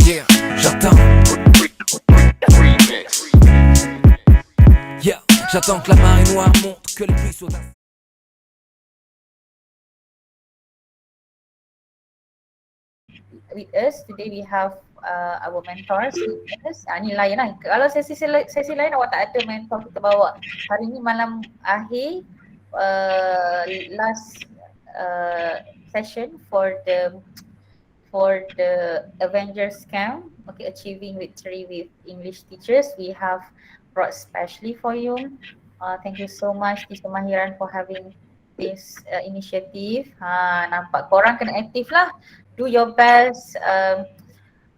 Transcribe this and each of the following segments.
Yeah, j'attends. Yeah, j'attends que la marée noire monte, que les pluies sautent. With us today we have our mentors with us. Ni lain lah. Kalau sesi lain awak tak ada mentor kita bawa. Hari ni malam akhir last session for the Avengers camp. Okay, achieving victory with English teachers. We have brought specially for you. Thank you so much Teacher Mahiran for having this initiative. Nampak korang kena aktif lah. Do your best.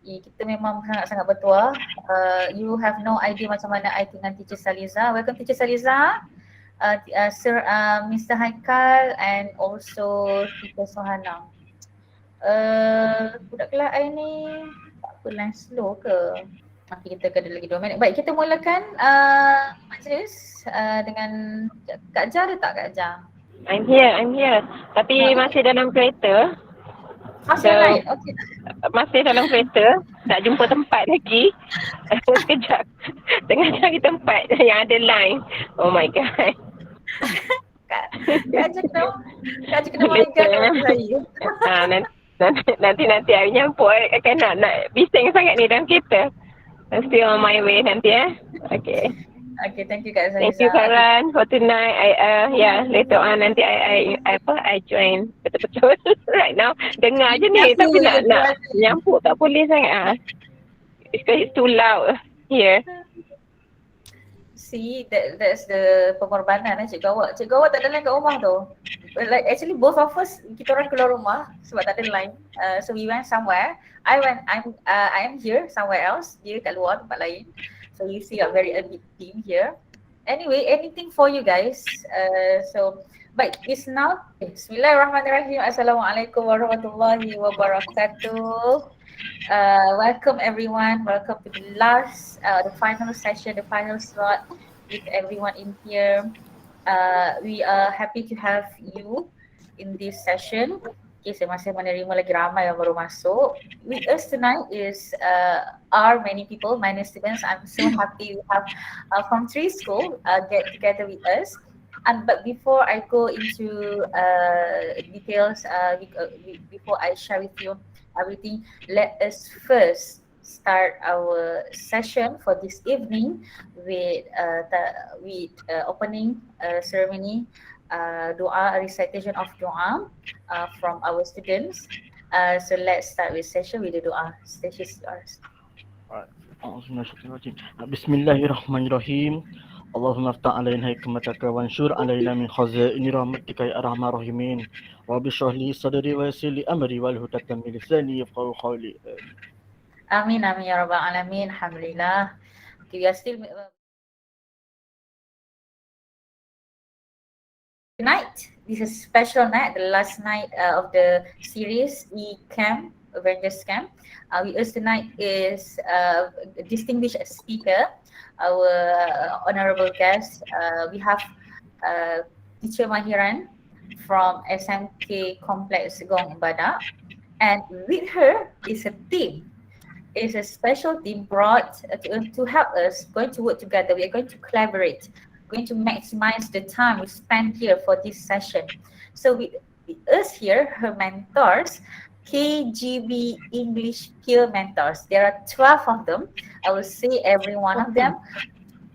Kita memang sangat-sangat bertuah. You have no idea macam mana I dengan Teacher Saliza. Welcome Teacher Saliza, Sir Mr. Haikal and also Teacher Sohana. Budak kelas I ni tak apa line slow ke? Nanti kita kena lagi 2 minit. Baik, kita mulakan majlis dengan Kak Jah ada tak Kak Jah? I'm here. Tapi masih dalam kereta. Masih okay. Masih dalam kereta, tak jumpa tempat lagi. Sekejap, tengah cari tempat yang ada line. Oh my god. Kak Jah kena mulakan saya. Nanti I nyampuk kan nak bising sangat ni dalam kereta. I'm still on my way nanti Okay, thank you Kak Zaliza. Thank you Karan for tonight. Later on nanti I join betul-betul. Right now dengar je ni tapi nak nyampuk tak boleh sangat. It's too loud here. See, that's the pengorbanan cikgu awak. Cikgu awak tak ada line kat rumah tu. Like actually both of us kita orang keluar rumah sebab tak ada line. So we went somewhere. I am here somewhere else. Dia kat luar tempat lain. So you see a very big team here. Anyway, anything for you guys. Baik, it's now. Bismillahirrahmanirrahim. Assalamualaikum warahmatullahi wabarakatuh. Welcome everyone. Welcome to the last, the final session, the final slot with everyone in here. We are happy to have you in this session. Okay, saya masih menerima lagi ramai yang baru masuk. With us tonight is are many people, many students. I'm so happy we have from 3 school get together with us. But before I go into details, before I share with you everything, let us first start our session for this evening with opening ceremony, doa, recitation of doa from our students. So let's start with session with the doa. Stage is yours. Bismillahirrahmanirrahim. Allahumma aftah alaina hikmataka wanshur alaina min khazaini rahmatika ya arhamar rahimin. Rabbi shrah li sadri wa yassir li amri wahlul 'uqdatam min lisani yafqahu qawli. Amin amin ya rabbal alamin. Alhamdulillah. Okay, we are still tonight. This is special night, the last night of the series camp, Avengers camp. With us tonight is a distinguished speaker, our honorable guest. We have Teacher Mahiran from SMK Complex Gong Ibadah, and with her is a team. is a special team brought to help us, going to work together. We are going to collaborate, going to maximize the time we spend here for this session. So us here, her mentors, KGB English Peer Mentors. There are 12 of them. I will say every one of them.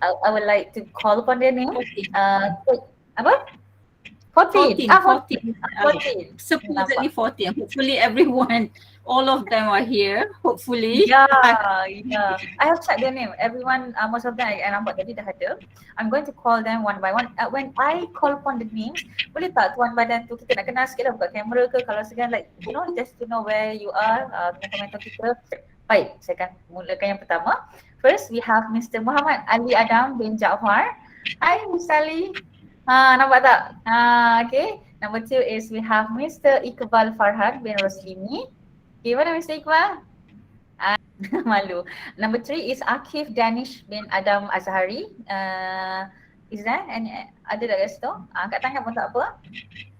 I would like to call upon their name. Apa? 14. 14. Supposedly 14. Hopefully everyone, all of them are here. Hopefully. Yeah. I have checked their name. Everyone, most of them I nampak tadi dah ada. I'm going to call them one by one. When I call upon the names, boleh tak tuan badan tu kita nak kenal sikit lah, buka kamera ke, kalau segan like, you know, just to know where you are, mentor kita. Baik, saya akan mulakan yang pertama. First, we have Mr. Muhammad Ali Adam bin Jaafar. Hi, Mr. Ali. Nampak tak? Okay. Number 2 is we have Mr. Iqbal Farhan bin Roslimi. Okay, mana Mr. Iqbal? Malu. Number 3 is Akif Danish bin Adam Azhari. Is there any, ada tak kat situ? Angkat tangan pun tak apa.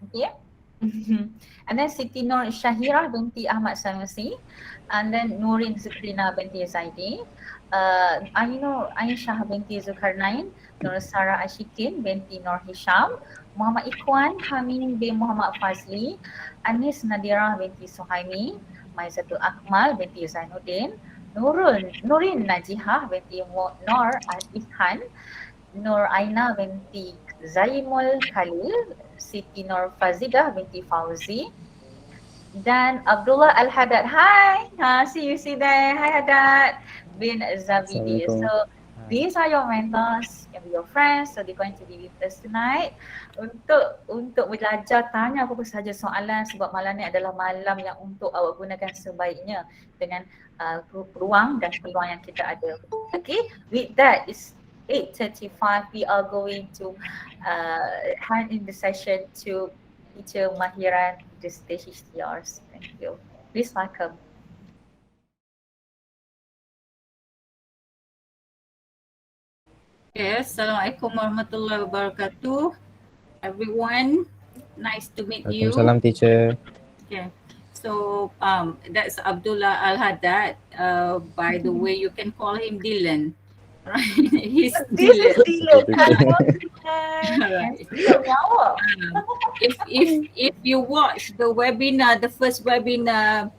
Okay. And then Siti Nur Syahirah binti Ahmad Sanusi. And then Nurin Zukrina binti Zaidi. Ainur Aisyah binti Zulkarnain. Nur Sarah Ashikin binti Nur Hisham. Muhammad Ikhwan Hamim bin Muhammad Fazli. Anis Nadira binti Suhaimi. Maizatul Akmal binti Zainuddin. Nurin Najihah binti Nur Al-Ishan. Nur Aina binti Zaimul Khalil. Siti Nur Fazidah binti Fauzi. Dan Abdullah Al-Haddad. Hi, see you there. Hi Haddad bin Zabidi. So these are your mentors, can be your friends. So they're going to be with us tonight untuk belajar, tanya apa sahaja soalan, sebab malam ni adalah malam yang untuk awak gunakan sebaiknya dengan ruang dan peluang yang kita ada. Okay, with that it's 8:35. We are going to hand in the session to Teacher Mahiran. The stage is yours. Thank you. Please welcome. Yes, Assalamualaikum warahmatullahi wabarakatuh. Everyone, nice to meet you. Waalaikumsalam, teacher. Okay. So that's Abdullah Al-Haddad. By the way, you can call him Dylan. Right? He's Dylan. Right. If you watch the webinar, the first webinar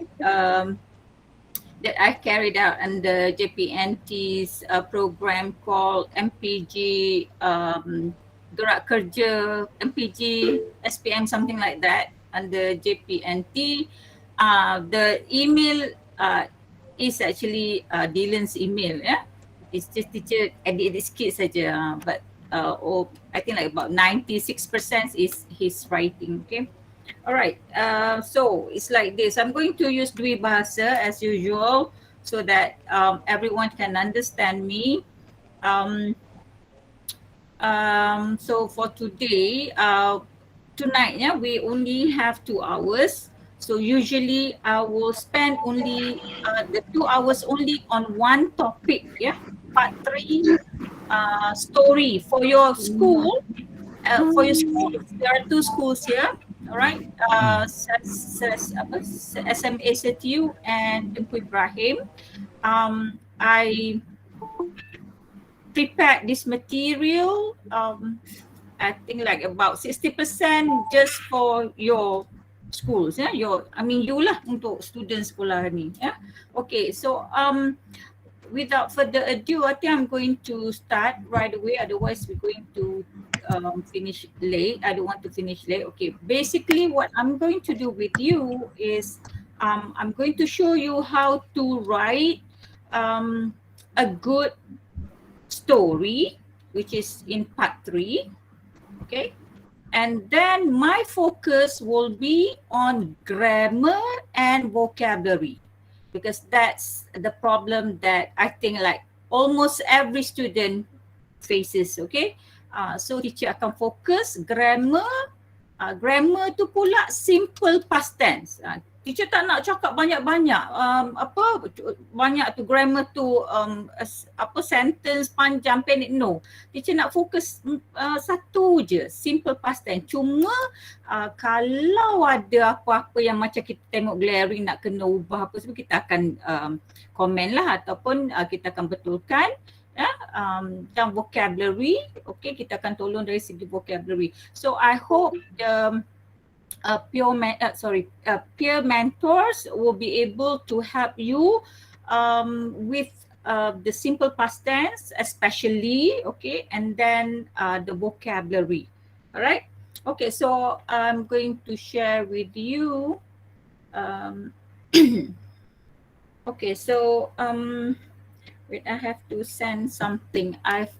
that I carried out under JPNT's program called MPG Gerak Kerja, MPG SPM, something like that, under JPNT. The email is actually Dylan's email. Yeah, it's just teacher edit sikit saja, but I think like about 96% is his writing. Okay. All right. So it's like this. I'm going to use Dwi Bahasa as usual so that everyone can understand me. So for today, tonight, yeah, we only have 2 hours. So usually I will spend only the 2 hours only on one topic. Yeah, part 3 story for your school. For your school, there are 2 schools here. All right, SMA Setiu and Tengku Ibrahim. I prepared this material. I think like about 60% just for your schools. Yeah, you lah untuk student sekolah ni. Yeah. Okay, so without further ado, I think I'm going to start right away. Otherwise, we're going to finish late. I don't want to finish late. Okay, basically what I'm going to do with you is I'm going to show you how to write a good story, which is in part 3. Okay, and then my focus will be on grammar and vocabulary, because that's the problem that I think like almost every student faces. Okay, so teacher akan fokus grammar. Grammar tu pula simple past tense. teacher tak nak cakap banyak-banyak banyak tu grammar tu sentence panjang pendek, no. Teacher nak fokus satu je, simple past tense. Cuma kalau ada apa-apa yang macam kita tengok glaring nak kena ubah apa semua, kita akan komen lah ataupun kita akan betulkan dan vocabulary. Okay, kita akan tolong dari segi vocabulary. So I hope the peer mentors will be able to help you with the simple past tense especially, okay, and then the vocabulary. All right. Okay, so I'm going to share with you. Okay, so wait, I have to send something. All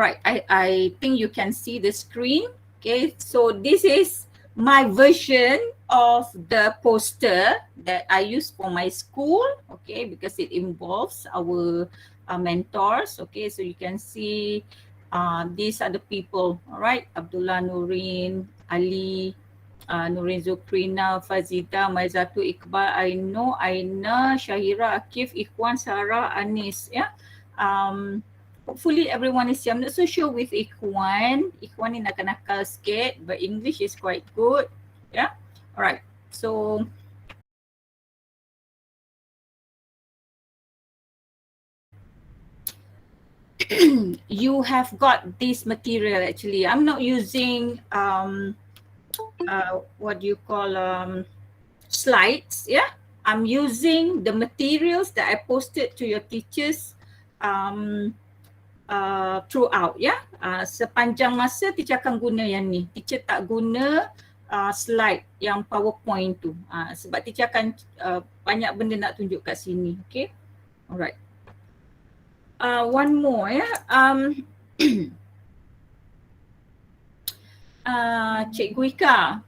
right, I think you can see the screen. Okay, so this is my version of the poster that I use for my school, okay, because it involves our mentors. Okay, so you can see these are the people, all right, Abdullah, Nurin, Ali, Nurin Zukrina, Fazida, Maizatu, Iqbal, Aino, Aina, Syahira, Akif, Ikhwan, Sarah, Anis, yeah. Hopefully everyone is here. I'm not so sure with Ikhwan. Ikhwan ni nakal-nakal sikit, but English is quite good. Yeah. Alright. So you have got this material actually. I'm not using what do you call slides. Yeah. I'm using the materials that I posted to your teachers throughout, ya. Sepanjang masa teacher akan guna yang ni. Teacher tak guna slide yang PowerPoint tu. Sebab teacher akan banyak benda nak tunjuk kat sini. Okay. Alright. One more, ya. Cikgu Ika.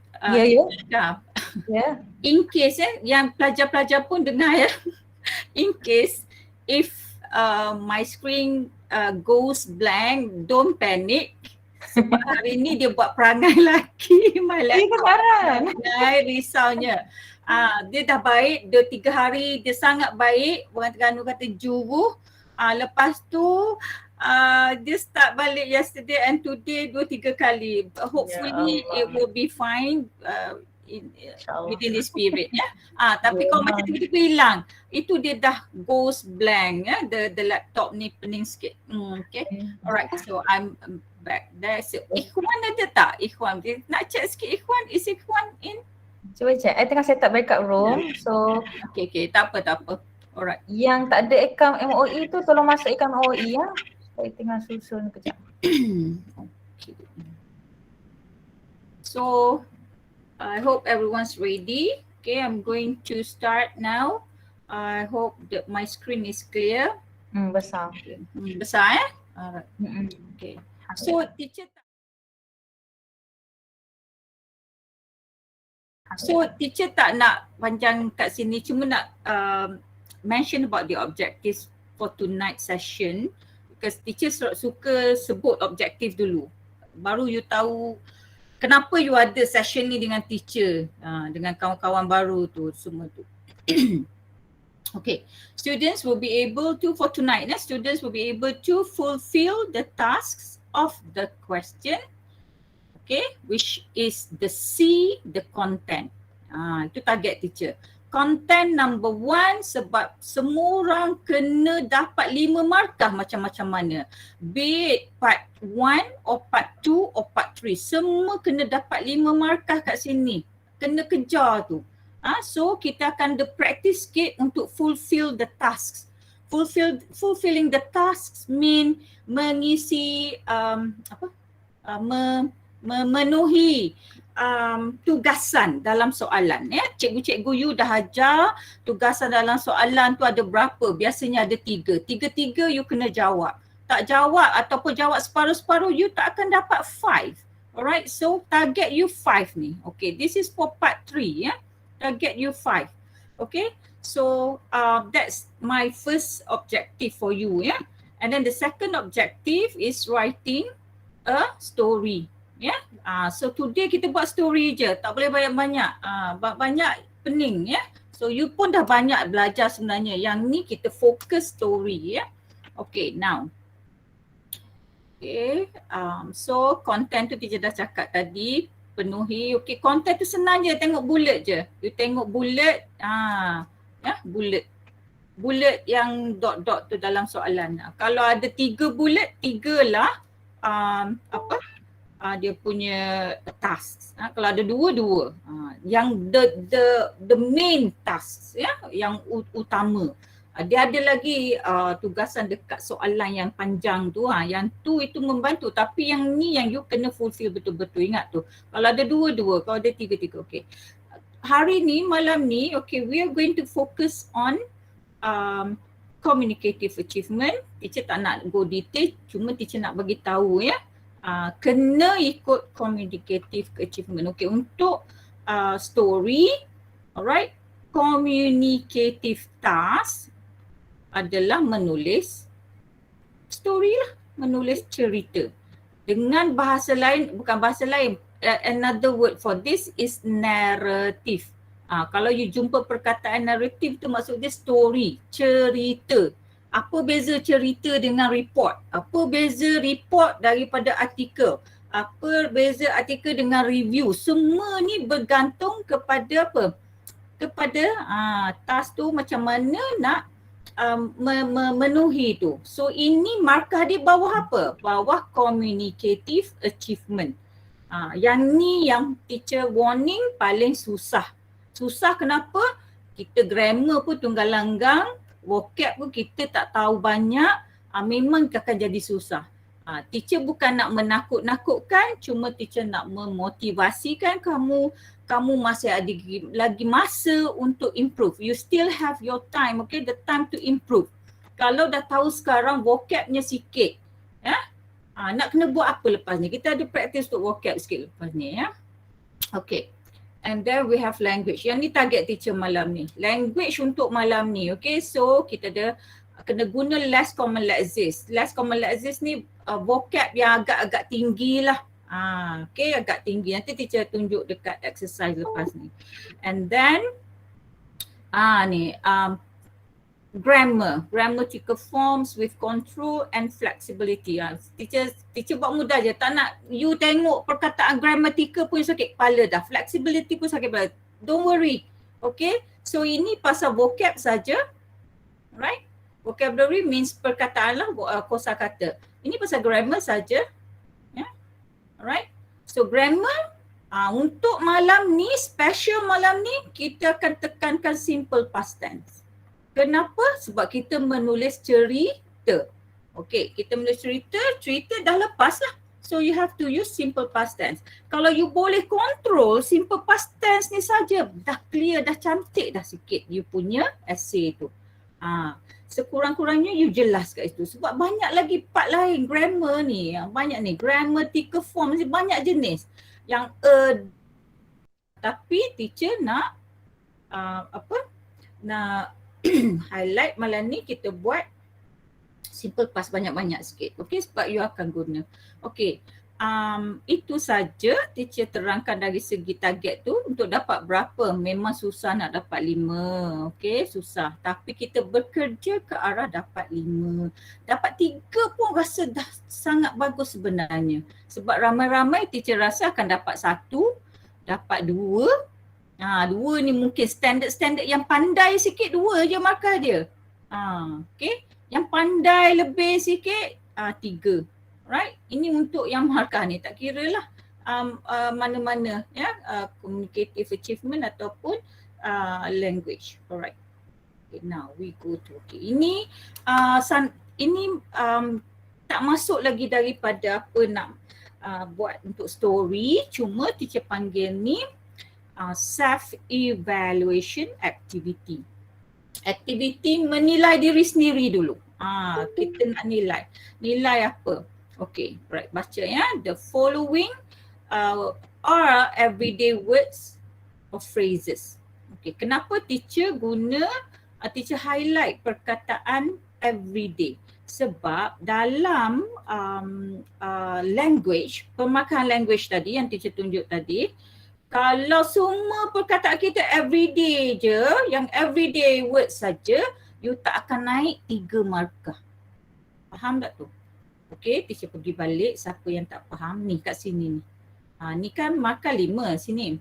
In case yang pelajar-pelajar pun dengar ya. In case if my screen goes blank, don't panic. Sebab hari ni dia buat perangai lagi. My laptop risaunya. Dia dah baik, dia 3 hari dia sangat baik. Orang Terengganu kata juruh. Lepas tu dia start balik yesterday and today 2-3 kali. Hopefully it will be fine within this period, ya. Tapi kalau macam tiba-tiba hilang, itu dia dah goes blank, ya. The laptop ni pening sikit. Okay. Alright, so I'm back there. So Ikhwan ada tak? Ikhwan, nak check sikit Ikhwan. Is Ikhwan in? Cuba check. I tengah set up backup room. So okay, tak apa. Alright. Yang tak ada account MOE tu tolong masuk account MOE ya. Saya tengah susun kejap. Okay. So I hope everyone's ready. Okay, I'm going to start now. I hope that my screen is clear. Besar. Besar Alright. Okay. So teacher tak nak panjang kat sini, cuma nak mention about the objectives for tonight's session, because teacher suka sebut objektif dulu. Baru you tahu kenapa you ada session ni dengan teacher, dengan kawan-kawan baru tu, semua tu. Okay, students will be able to, for tonight, students will be able to fulfill the tasks of the question, okay, which is the C, the content. Itu target teacher. Content number 1, sebab semua orang kena dapat 5 markah macam-macam mana. Be it part 1 or part 2 or part 3. Semua kena dapat 5 markah kat sini. Kena kejar tu. So kita akan ada practice sikit untuk fulfill the tasks. Fulfilling the tasks mean mengisi memenuhi tugasan dalam soalan, ya. Cikgu-cikgu you dah ajar tugasan dalam soalan tu ada berapa? Biasanya ada 3. 3 you kena jawab. Tak jawab ataupun jawab separuh-separuh, you tak akan dapat 5. Alright, so target you 5 ni. Okay, this is for part 3, ya. Target you 5. Okay, so that's my first objective for you, ya. And then the second objective is writing a story. Yeah, so today kita buat story je, tak boleh banyak-banyak. Banyak pening ya. So you pun dah banyak belajar sebenarnya. Yang ni kita fokus story ya. Okay, now. Okay, so content tu teacher dah cakap tadi, penuhi. Okay, content tu senang je, tengok bullet je. You tengok bullet, ya, bullet. Bullet yang dot-dot tu dalam soalan. Kalau ada 3 bullet, 3 lah dia punya task. Kalau ada 2. Yang the main task ya, yang utama. Dia ada lagi tugasan dekat soalan yang panjang tu. Yang tu itu membantu, tapi yang ni yang you kena fulfill betul-betul. Ingat tu. Kalau ada 2, kalau ada 3. Okay. Hari ni, malam ni, okay, we are going to focus on communicative achievement. Teacher tak nak go detail, cuma teacher nak bagi tahu ya. Kena ikut communicative achievement. Okay, untuk story, alright, communicative task adalah menulis story lah, menulis cerita. Dengan bahasa lain, bukan bahasa lain, another word for this is narrative. Kalau you jumpa perkataan narrative tu maksud dia story, cerita. Apa beza cerita dengan report? Apa beza report daripada artikel? Apa beza artikel dengan review? Semua ni bergantung kepada apa? Kepada task tu macam mana nak memenuhi tu. So ini markah di bawah apa? Bawah communicative achievement. Yang ni yang teacher warning paling susah. Susah kenapa? Kita grammar pun tunggal langgang, vocab pun kita tak tahu banyak, memang akan jadi susah. Teacher bukan nak menakut-nakutkan, cuma teacher nak memotivasikan kamu masih ada lagi masa untuk improve. You still have your time, okay, the time to improve. Kalau dah tahu sekarang vocabnya sikit, ya, nak kena buat apa lepas ni? Kita ada practice untuk vocab sikit lepas ni, ya. Okay. And then we have language. Yang ni target teacher malam ni. Language untuk malam ni, okay. So kita ada kena guna less common lexis. Less common lexis ni vocab yang agak-agak tinggi lah. Okay, agak tinggi. Nanti teacher tunjuk dekat exercise lepas ni. And then ni grammatical forms with control and flexibility. Teacher buat mudah je. Tak nak you tengok perkataan grammatical pun sakit kepala dah. Flexibility pun sakit kepala. Don't worry. Okay. So ini pasal vocab saja. Right. Vocabulary means perkataan lah, kosakata. Ini pasal grammar saja. Yeah. Alright. So grammar untuk malam ni, special malam ni, kita akan tekankan simple past tense. Kenapa? Sebab kita menulis cerita. Okay, kita menulis cerita dah lepas lah. So you have to use simple past tense. Kalau you boleh control simple past tense ni saja, dah clear, dah cantik dah sikit you punya essay tu. Sekurang-kurangnya you jelas kat itu. Sebab banyak lagi part lain grammar ni. Banyak ni, grammatical form ni banyak jenis. Yang tapi teacher nak nak highlight malam ni kita buat simple past banyak-banyak sikit. Okay, sebab you akan guna. Okay, itu saja teacher terangkan dari segi target tu. Untuk dapat berapa memang susah nak dapat 5. Okay, susah. Tapi kita bekerja ke arah dapat 5. Dapat 3 pun rasa dah sangat bagus sebenarnya. Sebab ramai-ramai teacher rasa akan dapat 1, dapat 2. 2 ni mungkin standard yang pandai sikit 2 je markah dia. Okay. Yang pandai lebih sikit 3. Right. Ini untuk yang markah ni. Tak kira lah mana-mana ya, communicative achievement ataupun language. Alright. Okay, now we go to ini tak masuk lagi daripada apa nak buat untuk story. Cuma teacher panggil ni self-evaluation activity. Aktiviti menilai diri sendiri dulu. Kita nak nilai. Nilai apa? Okay, right, baca ya. The following are everyday words or phrases. Okay, kenapa teacher guna, teacher highlight perkataan everyday? Sebab dalam language, pemakaran language tadi yang teacher tunjuk tadi, Kalau semua perkataan kita everyday je, yang everyday word saja, you tak akan naik 3 markah. Faham tak tu? Okay, teacher pergi balik siapa yang tak faham ni kat sini ni. Ni kan markah 5 sini.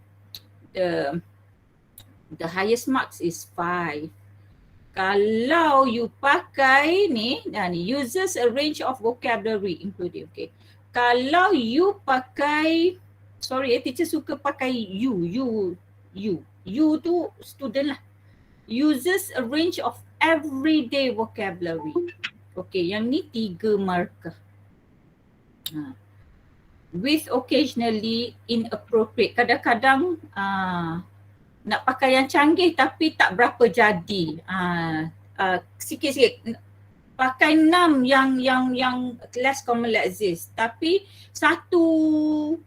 The highest marks is 5. Kalau you pakai ni, uses a range of vocabulary including, okay. Kalau you pakai, sorry teacher suka pakai you tu student lah. Uses a range of everyday vocabulary. Okay, yang ni 3 markah. With occasionally inappropriate. Kadang-kadang nak pakai yang canggih tapi tak berapa jadi. Sikit-sikit. Pakai 6 yang less commonly exist. Tapi 1, 2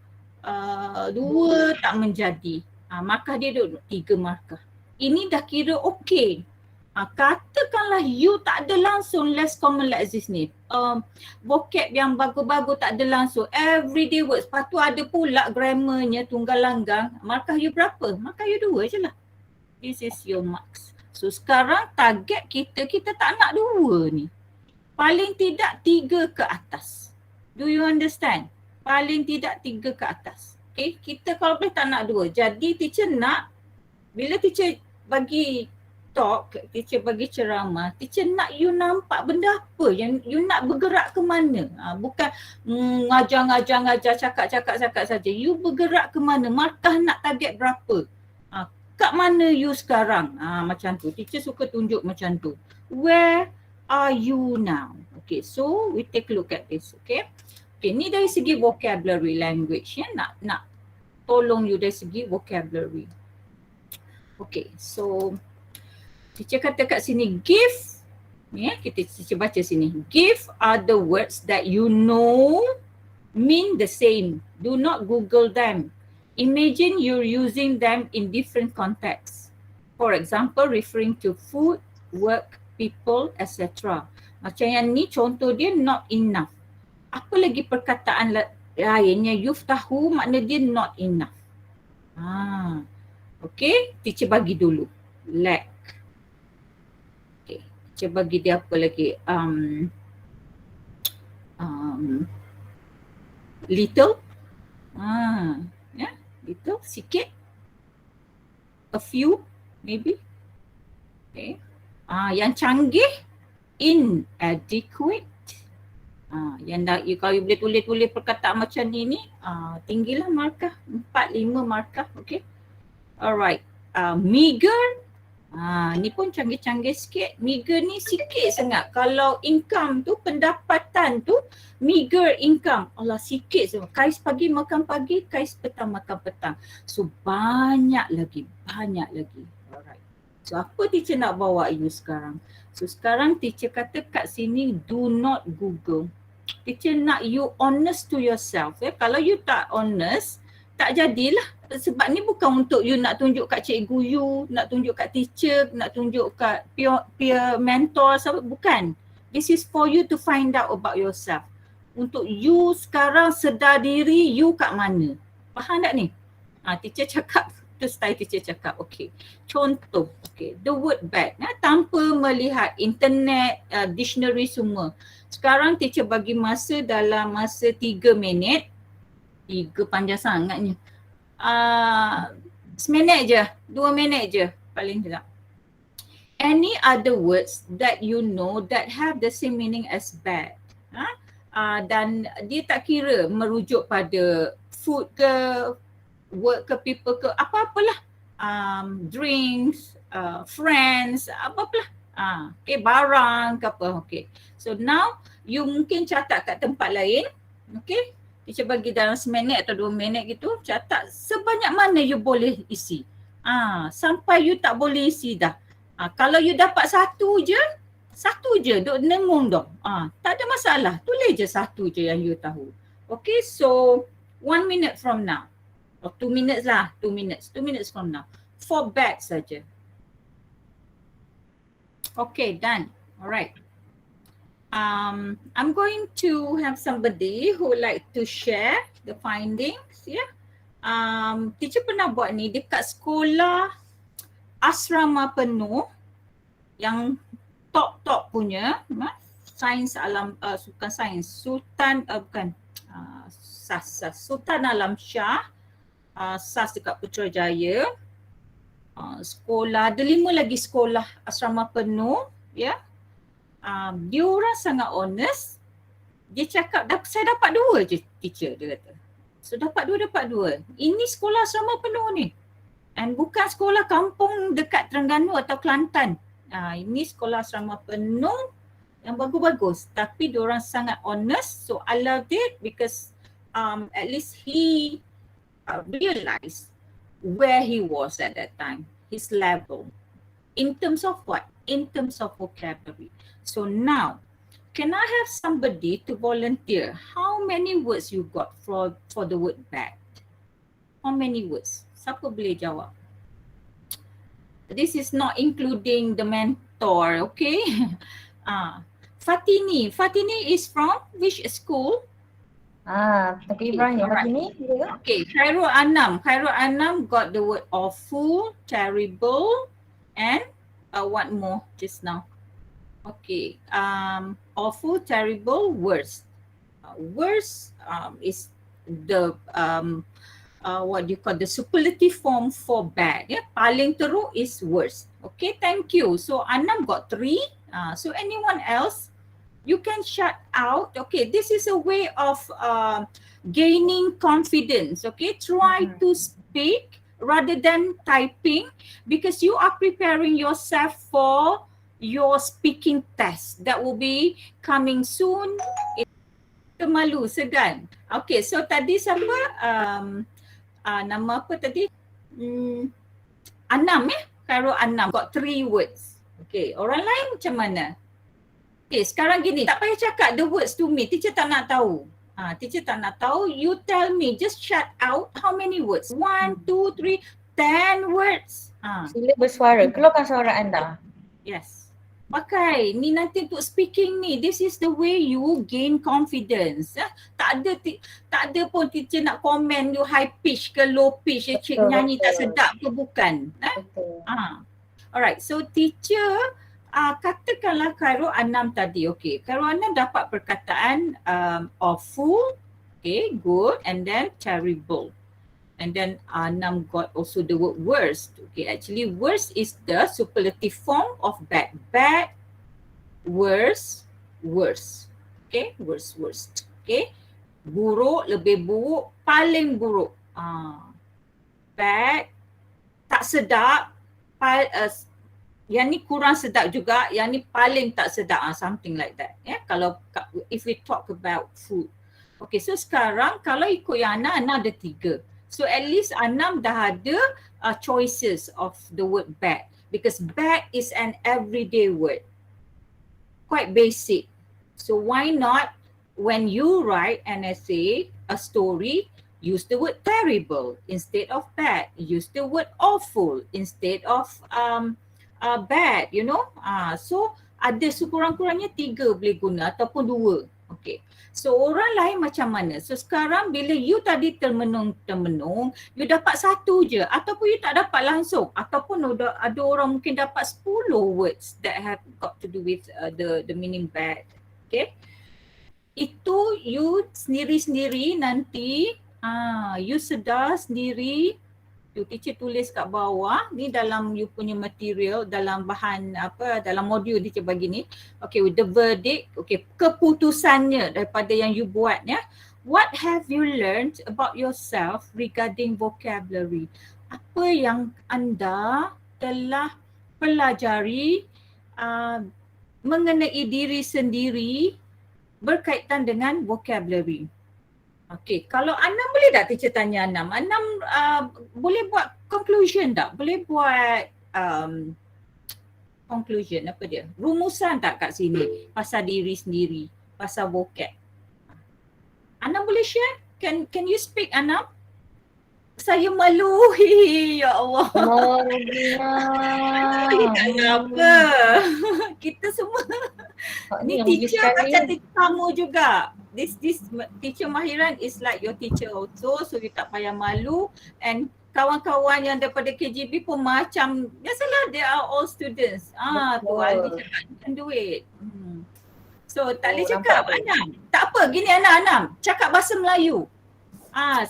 tak menjadi. Markah dia duduk 3 markah. Ini dah kira okey. Katakanlah you tak ada langsung less commonly exist ni. Vocab yang bagus-bagus tak ada langsung. Everyday words. Lepas tu ada pula grammarnya tunggal langgang. Markah you berapa? Markah you 2 je lah. This is your marks. So sekarang target kita tak nak 2 ni. Paling tidak 3 ke atas. Do you understand? Paling tidak 3 ke atas. Okay, kita kalau boleh tak nak 2. Jadi teacher nak, bila teacher bagi talk, teacher bagi ceramah, teacher nak you nampak benda apa yang you nak bergerak ke mana. Bukan ngajar, cakap saja. You bergerak ke mana, markah nak target berapa. Kat mana you sekarang? Macam tu. Teacher suka tunjuk macam tu. Where are you now? Okay, so we take a look at this. Okay, ni dari segi vocabulary language ya. Nak tolong you dari segi vocabulary. Okay, so teacher kata kat sini give, kita teacher baca sini. Give are the words that you know mean the same. Do not Google them. Imagine you're using them in different contexts. For example, referring to food, work, people, etc. Macam yang ni contoh dia not enough. Apa lagi perkataan lainnya you tahu makna dia not enough. Okay, teacher bagi dulu. Lack. Okay, teacher bagi dia apa lagi? Little. Little, sikit. A few, maybe. Okay. Yang canggih, inadequate. Yang kalau you boleh tulis perkataan macam ni, tinggilah markah, 4-5 markah, okay. Alright, meager, ni pun canggih-canggih sikit. Meager ni sikit sangat. Kalau income tu, pendapatan tu, meager income. Allah sikit semua. Kais pagi makan pagi, kais petang makan petang. So banyak lagi. Alright. So apa teacher nak bawa you sekarang? So sekarang teacher kata kat sini do not Google. Teacher nak you honest to yourself. Kalau you tak honest, tak jadilah. Sebab ni bukan untuk you nak tunjuk kat cikgu you, nak tunjuk kat teacher, nak tunjuk kat peer mentor, bukan. This is for you to find out about yourself. Untuk you sekarang sedar diri you kat mana. Faham tak ni? Teacher cakap, tu style teacher cakap. Okay. Contoh, okay. The word bad. Tanpa melihat internet, dictionary semua. Sekarang teacher bagi masa dalam masa 3 minit. 3 panjang sangatnya. 1 minit je, 2 minit je paling tidak. Any other words that you know that have the same meaning as bad. Dan dia tak kira merujuk pada food ke, work ke, people ke, apa-apalah. Drinks, friends, apa-apalah. Okay, barang ke apa. Okay. So now you mungkin catat kat tempat lain. Okay. Teacher bagi dalam 1 minit atau 2 minit gitu, catat sebanyak mana you boleh isi. Sampai you tak boleh isi dah. Kalau you dapat satu je, duk nengung dah. Tak ada masalah, tulis je satu je yang you tahu. Okay, so 1 minute from now. Or 2 minutes lah, 2 minutes from now. 4 bags saja. Okay, done. Alright. I'm going to have somebody who would like to share the findings, yeah. Teacher pernah buat ni dekat sekolah asrama penuh yang top punya, sains alam, bukan sains, Sultan Alam Shah, SAS dekat Putrajaya. Sekolah, ada 5 lagi sekolah asrama penuh, ya. Dia orang sangat honest. Dia cakap, saya dapat 2 je teacher, dia kata. So dapat 2. Ini sekolah asrama penuh ni. And bukan sekolah kampung dekat Terengganu atau Kelantan. Ini sekolah asrama penuh yang bagus-bagus. Tapi diorang sangat honest. So I loved it because at least he realized where he was at that time, his level. In terms of what? In terms of vocabulary. So now, can I have somebody to volunteer? How many words you got for the word bad? How many words? Siapa boleh jawab? This is not including the mentor, okay? Fatini is from which school? Tengku Ibrahim Fatini. Okay, Khairul Anam got the word awful, terrible, and what more just now? Okay, awful, terrible, worst. Worst is the what do you call the superlative form for bad. Yeah, paling teruk is worst. Okay, thank you. So Anam got 3. So anyone else, you can shout out. Okay, this is a way of gaining confidence. Okay, try to speak rather than typing because you are preparing yourself for your speaking test that will be coming soon. Malu, segan. Okay, so tadi siapa? Nama apa tadi? Anam Khairul Anam got 3 words. Okay, orang lain macam mana? Okay, sekarang gini, tak payah cakap the words to me. Teacher tak nak tahu. Teacher tak nak tahu. You tell me, just shout out how many words? 1, 2, 3, 10 words. Sila bersuara, keluarkan suara anda. Yes. Pakai, ni nanti untuk speaking ni. This is the way you gain confidence. Tak ada pun teacher nak komen you high pitch ke low pitch, cik nyanyi tak sedap ke bukan. Alright, so teacher katakanlah Khairul Anam tadi. Okay, Khairul Anam dapat perkataan awful, okay, good, and then terrible. And then Anam got also the word worst. Okay, actually worst is the superlative form of bad. Bad, worse, worse. Okay, worst. Okay, buruk, lebih buruk, paling buruk. Bad, tak sedap, yang ni kurang sedap juga, yang ni paling tak sedap, something like that. Kalau if we talk about food. Okay, so sekarang kalau ikut yang Ana ada 3. So at least Anam dah ada choices of the word bad because bad is an everyday word. Quite basic. So why not when you write an essay, a story, use the word terrible instead of bad. Use the word awful instead of bad, you know. So ada sekurang-kurangnya 3 boleh guna ataupun 2. Okay. So orang lain macam mana? So sekarang bila you tadi termenung, you dapat 1 je ataupun you tak dapat langsung ataupun ada orang mungkin dapat 10 words that have got to do with the meaning bad. Okay. Itu you sendiri-sendiri nanti, you sedar sendiri. Tu teacher tulis kat bawah ni dalam you punya material, dalam bahan dalam modul teacher bagi ni. Okay, with the verdict, okay, keputusannya daripada yang you buat ya. What have you learned about yourself regarding vocabulary? Apa yang anda telah pelajari mengenai diri sendiri berkaitan dengan vocabulary? Okay, kalau Anam boleh tak teacher tanya Anam? Anam boleh buat conclusion tak? Boleh buat conclusion apa dia? Rumusan tak kat sini pasal diri sendiri, pasal vocab? Anam boleh share? Can you speak Anam? Saya malu. Ya Allah. Tak apa. Kita semua. Ni teacher macam tamu juga. this teacher Mahiran is like your teacher also, so you tak payah malu. And kawan-kawan yang daripada KGB pun macam biasalah, they are all students. Tu Ali cakap you can do it. So tak boleh cakap Anam. Tak apa, gini Anam, cakap bahasa Melayu.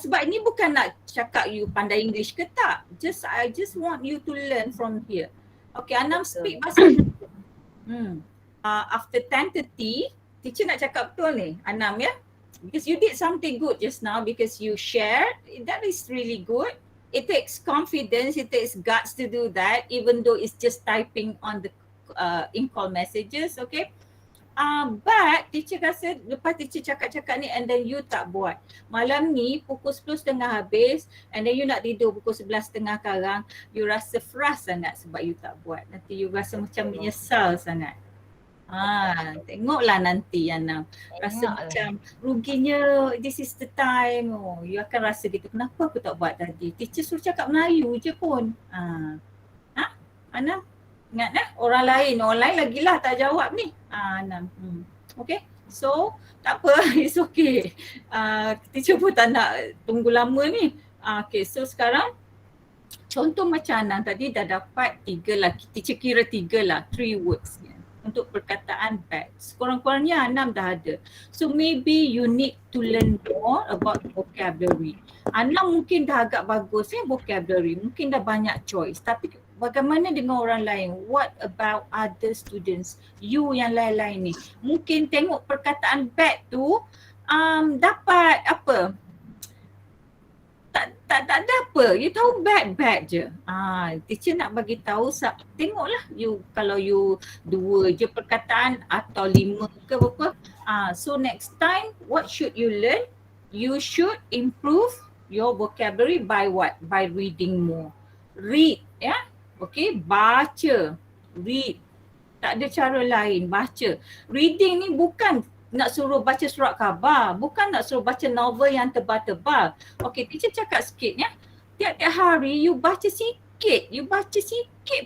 Sebab ni bukan nak cakap you pandai English ke tak. I just want you to learn from here. Okay, Anam speak bahasa Melayu. After 10:30, teacher nak cakap betul ni, Anam ya. Because you did something good just now because you shared. That is really good. It takes confidence, it takes guts to do that even though it's just typing on the in-call messages, okay? But teacher rasa lepas teacher cakap-cakap ni and then you tak buat. Malam ni pukul 10.30 habis and then you nak tidur pukul 11.30 karang, you rasa frust sangat sebab you tak buat. Nanti you rasa macam menyesal sangat. Tengoklah nanti Anam. Rasa macam ruginya, this is the time. You akan rasa gitu, kenapa aku tak buat tadi? Teacher suruh cakap Melayu je pun. Anam, ingat orang lain lagilah tak jawab ni. Anam. Okay, so tak apa, it's okay. Teacher pun tak nak tunggu lama ni. Okay, so sekarang contoh macam Anam tadi dah dapat 3 lah. Teacher kira 3 lah, 3 words. Untuk perkataan bad. Sekurang-kurangnya Anam dah ada. So maybe you need to learn more about vocabulary. Anam mungkin dah agak bagus vocabulary. Mungkin dah banyak choice. Tapi bagaimana dengan orang lain? What about other students? You yang lain-lain ni. Mungkin tengok perkataan bad tu dapat apa? Tak ada apa. You tahu bad je. Teacher nak bagi tahu, tengoklah you kalau you 2 je perkataan atau 5 ke berapa. So next time what should you learn? You should improve your vocabulary by what? By reading more. Read, ya. Okay, baca. Read. Tak ada cara lain, baca. Reading ni bukan nak suruh baca surat khabar, bukan nak suruh baca novel yang tebal-tebal. Okay, teacher cakap sikit ya. Tiap-tiap hari you baca sikit,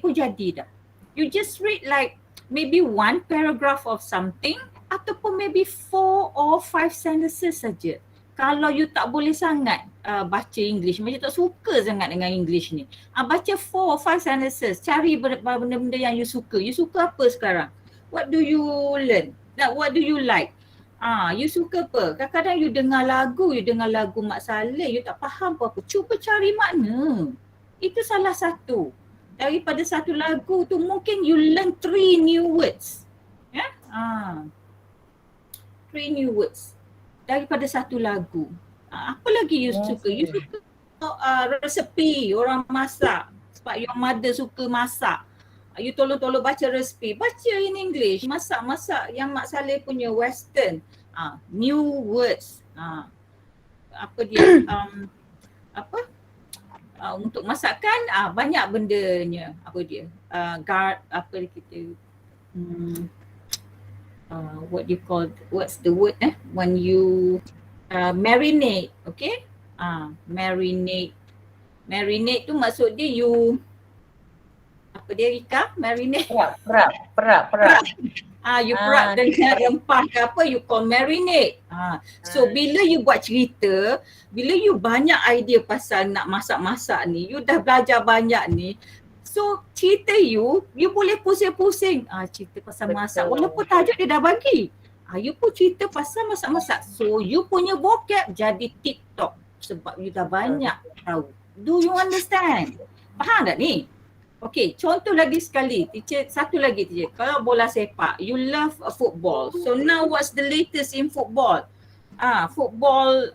pun jadi dah. You just read like maybe 1 paragraph of something ataupun maybe 4 or 5 sentences saja. Kalau you tak boleh sangat baca English, macam tak suka sangat dengan English ni, baca 4 or 5 sentences, cari benda-benda yang you suka. You suka apa sekarang? What do you learn? What do you like? You suka apa? Kadang-kadang you dengar lagu Mak Saleh, you tak faham apa-apa. Cuba cari makna. Itu salah satu. Daripada satu lagu tu mungkin you learn 3 new words. Ya? 3 new words daripada satu lagu. Apa lagi you suka? You suka resepi orang masak sebab your mother suka masak. You tolong-tolong baca resepi. Baca in English. Masak-masak yang Mak Saleh punya western. New words. Apa dia? Untuk masakan banyak bendanya. Apa dia? Apa kita? What you call? What's the word? When you marinate. Okay? Marinate. Marinate tu maksud dia you apa dia Rika? Marinate. Perap. You perap dengan rempah ke apa, you call marinate. So bila you buat cerita, bila you banyak idea pasal nak masak-masak ni, you dah belajar banyak ni, so cerita you boleh pusing-pusing. Cerita pasal masak, walaupun tajuk dia dah bagi. You pun cerita pasal masak-masak. So you punya vocab jadi TikTok sebab you dah banyak tahu. Do you understand? Faham tak ni? Okay, contoh lagi sekali, teacher, satu lagi teacher. Kalau bola sepak, you love football. So now what's the latest in football? Football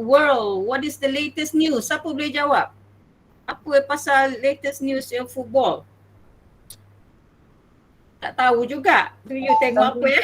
world, what is the latest news? Siapa boleh jawab? Apa pasal latest news in football? Tak tahu juga. Tu you tengok apa ya?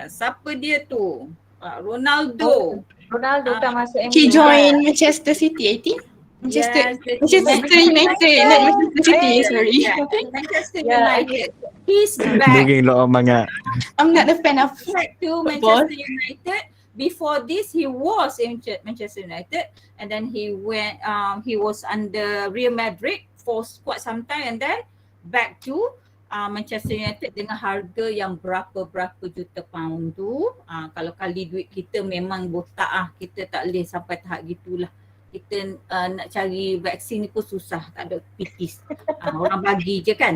Siapa dia tu? Ronaldo. Ronaldo kan masuk MU. He joined Manchester City, I think. Manchester United, not Manchester City, sorry. Manchester United. He's back. Bringing lot of manga. I'm not a fan of Back to Manchester United. Before this, he was in Manchester United, and then he went. He was under Real Madrid for quite some time, and then back to Manchester United dengan harga yang berapa juta pound tu, kalau kali duit kita memang botak kita tak boleh sampai tahap gitulah. Kita nak cari vaksin ni pun susah, tak ada pitis. Orang bagi je kan.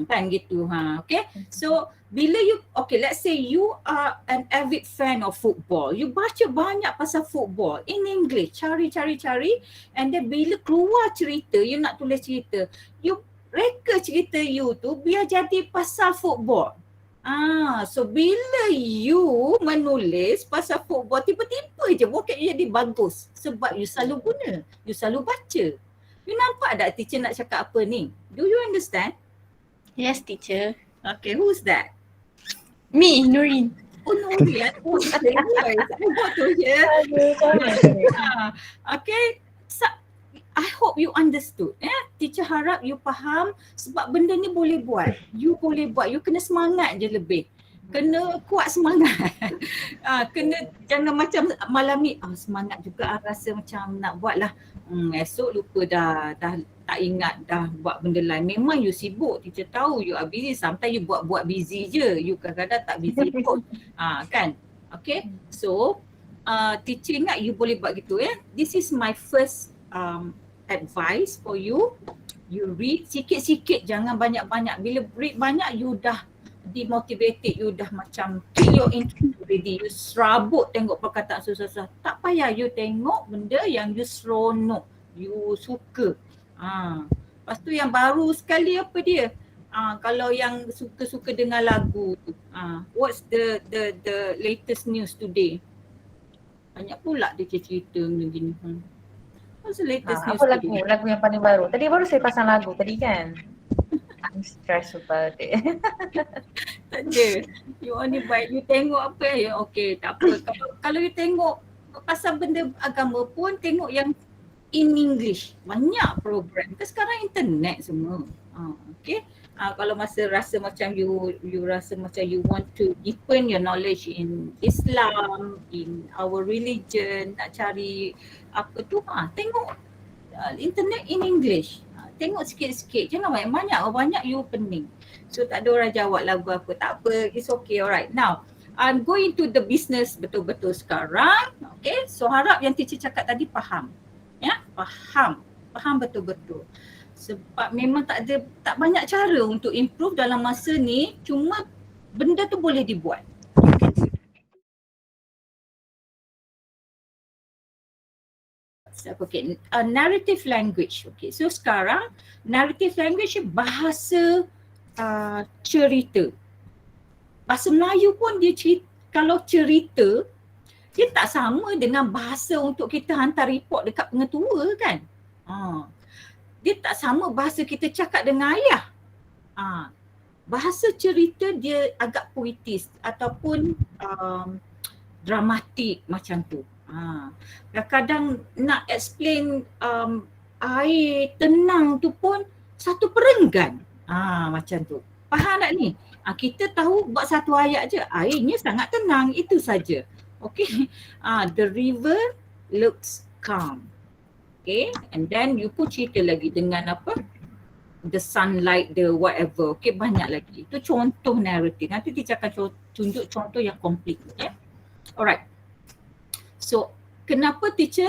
Kan gitu. Okay. So bila let's say you are an avid fan of football. You baca banyak pasal football in English, cari and then bila keluar cerita, you nak tulis cerita, you reka cerita you tu biar jadi pasal football. So bila you menulis pasal football, tiba-tiba je vocab you jadi bagus sebab you selalu guna, you selalu baca. You nampak tak teacher nak cakap apa ni? Do you understand? Yes, teacher. Okay, who's that? Me, Nurin. Oh, Nurin. Oh, saya buat tu je. Okay. I hope you understood. Teacher harap you faham sebab benda ni boleh buat. You boleh buat. You kena semangat je lebih. Kena kuat semangat. Kena jangan macam malam ni semangat juga rasa macam nak buat lah. Esok lupa dah tak ingat dah buat benda lain. Memang you sibuk. Teacher tahu you are busy. Sometimes you buat busy je. You kadang-kadang tak busy pun. Kan? Okay. So teacher ingat you boleh buat gitu ya. This is my first advice for you. You read sikit-sikit, jangan banyak-banyak. Bila read banyak, you dah demotivated, you dah macam kill your interest already. You serabut tengok perkataan susah-susah. Tak payah, you tengok benda yang you seronok, you suka. Lepas tu yang baru sekali apa dia? Kalau yang suka-suka dengar lagu tu, what's the latest news today? Banyak pula dia cerita gini. What's the latest news apa today? lagu yang paling baru? Tadi baru saya pasang lagu tadi kan. I'm stressed about it. Tak ada. You only buy, you tengok apa ya? Okay, tak apa. Kalau you tengok pasal benda agama pun tengok yang in English. Banyak program. Kan sekarang internet semua. Okay. Kalau rasa macam you rasa macam you want to deepen your knowledge in Islam, in our religion, nak cari apa tu, tengok internet in English. Tengok sikit-sikit, jangan banyak-banyak. Banyak you pening. So tak ada orang jawab lagu apa, tak apa, it's okay, alright. Now, I'm going to the business betul-betul sekarang. Okay, so harap yang teacher cakap tadi faham. Ya, faham betul-betul. Sebab memang tak banyak cara untuk improve dalam masa ni, cuma benda tu boleh dibuat. Okay, narrative language. Okay, so sekarang narrative language bahasa cerita. Bahasa Melayu pun dia kalau cerita, dia tak sama dengan bahasa untuk kita hantar report dekat pengetua kan. Dia tak sama bahasa kita cakap dengan ayah. Bahasa cerita dia agak puitis ataupun dramatik macam tu. Kadang-kadang nak explain air tenang tu pun satu perenggan. Macam tu. Faham tak ni? Kita tahu buat satu ayat je, airnya sangat tenang, itu saja. Okay. The river looks calm. Okay, and then you pun cerita lagi dengan apa? The sunlight, the whatever. Okay, banyak lagi. Itu contoh narrative. Nanti dia akan tunjuk contoh yang komplit. Yeah? Alright. So, kenapa teacher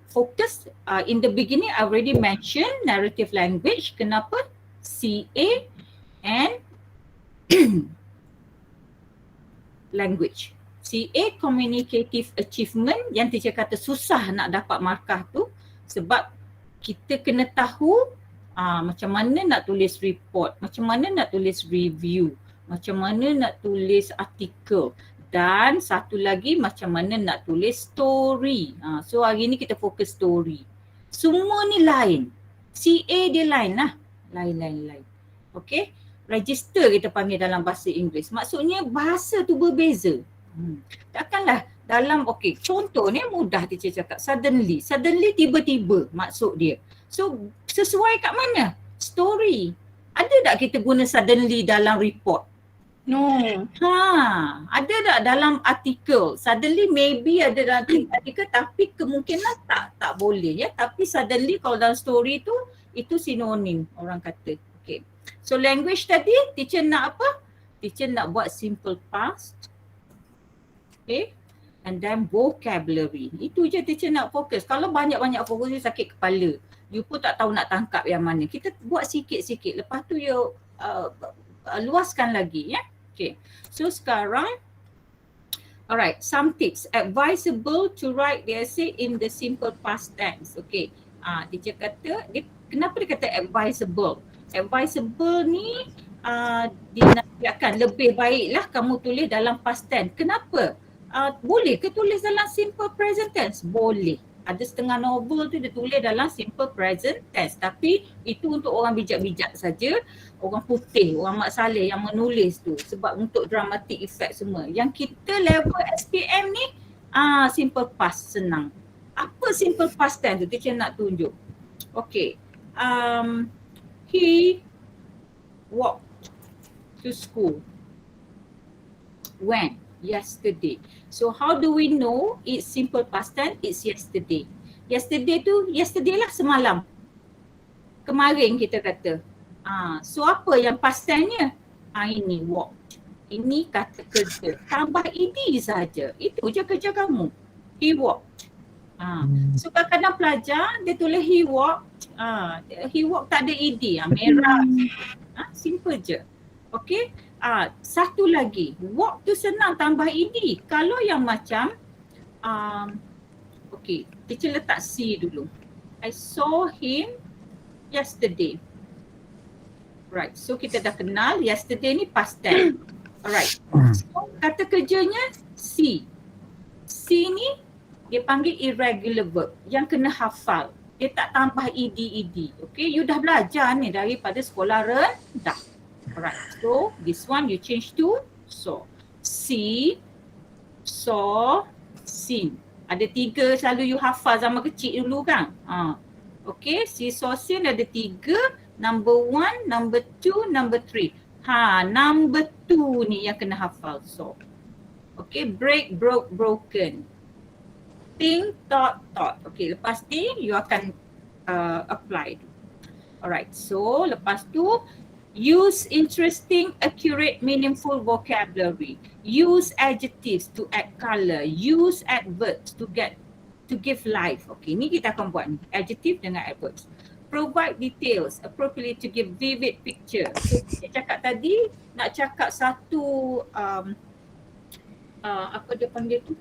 focus in the beginning I already mentioned narrative language. Kenapa? CA and language. CA communicative achievement yang teacher kata susah nak dapat markah tu sebab kita kena tahu macam mana nak tulis report, macam mana nak tulis review, macam mana nak tulis artikel dan satu lagi macam mana nak tulis story. So hari ni kita fokus story. Semua ni lain. CA dia lain lah. Lain. Okay. Register kita panggil dalam bahasa Inggeris. Maksudnya bahasa tu berbeza. Takkanlah dalam contoh ni mudah teacher cakap suddenly tiba-tiba maksud dia. So sesuai kat mana? Story. Ada tak kita guna suddenly dalam report? No. Ada tak dalam artikel? Suddenly maybe ada dalam artikel tapi kemungkinan tak boleh ya. Tapi suddenly kalau dalam story tu itu sinonim orang kata. Okay. So language tadi teacher nak apa? Teacher nak buat simple past. Okay. And then vocabulary. Itu je teacher nak fokus. Kalau banyak-banyak fokus dia sakit kepala. You pun tak tahu nak tangkap yang mana. Kita buat sikit-sikit. Lepas tu you luaskan lagi ya. Okay. So sekarang alright, some tips. Advisable to write the essay in the simple past tense. Okay. Teacher kata, kenapa dia kata advisable? Advisable ni dinasihatkan lebih baiklah kamu tulis dalam past tense. Kenapa? Boleh ke tulis dalam simple present tense? Boleh. Ada setengah novel tu dia tulis dalam simple present tense. Tapi itu untuk orang bijak-bijak saja. Orang putih, orang Mak Saleh yang menulis tu. Sebab untuk dramatic effect semua. Yang kita level SPM ni, simple past senang. Apa simple past tense tu? Teacher nak tunjuk. Okay. He walked to school. When? Yesterday. So how do we know it's simple past tense? It's yesterday. Yesterday tu, yesterday lah semalam. Kemarin kita kata. So apa yang past tense-nya? Ini walked. Ini kata kerja. Tambah ed saja. Itu je kerja kamu. He walked. So kadang-kadang pelajar dia tulis he walked. He walked tak ada ed. Merah. Simple je. Okay. Satu lagi, walk tu senang tambah ed. Kalau yang macam, okay, teacher letak C dulu. I saw him yesterday. Right, so kita dah kenal yesterday ni past tense. Alright, so kata kerjanya C. C ni dia panggil irregular verb yang kena hafal. Dia tak tambah ed. Okay, you dah belajar ni daripada sekolah rendah. Alright, so this one you change to saw. See, saw, seen. Ada 3 selalu you hafal zaman kecil dulu kan. Okay, see, saw, seen ada 3. Number 1, number 2, number 3. Number 2 ni yang kena hafal. So, okay, break, broke, broken. Think, thought, thought. Okay, lepas ni you akan apply. Alright, so lepas tu use interesting, accurate, meaningful vocabulary. Use adjectives to add colour. Use adverbs to give life. Okay, ni kita akan buat ni. Adjective dengan adverbs. Provide details appropriately to give vivid picture. So, saya cakap tadi nak cakap satu apa dia panggil tu?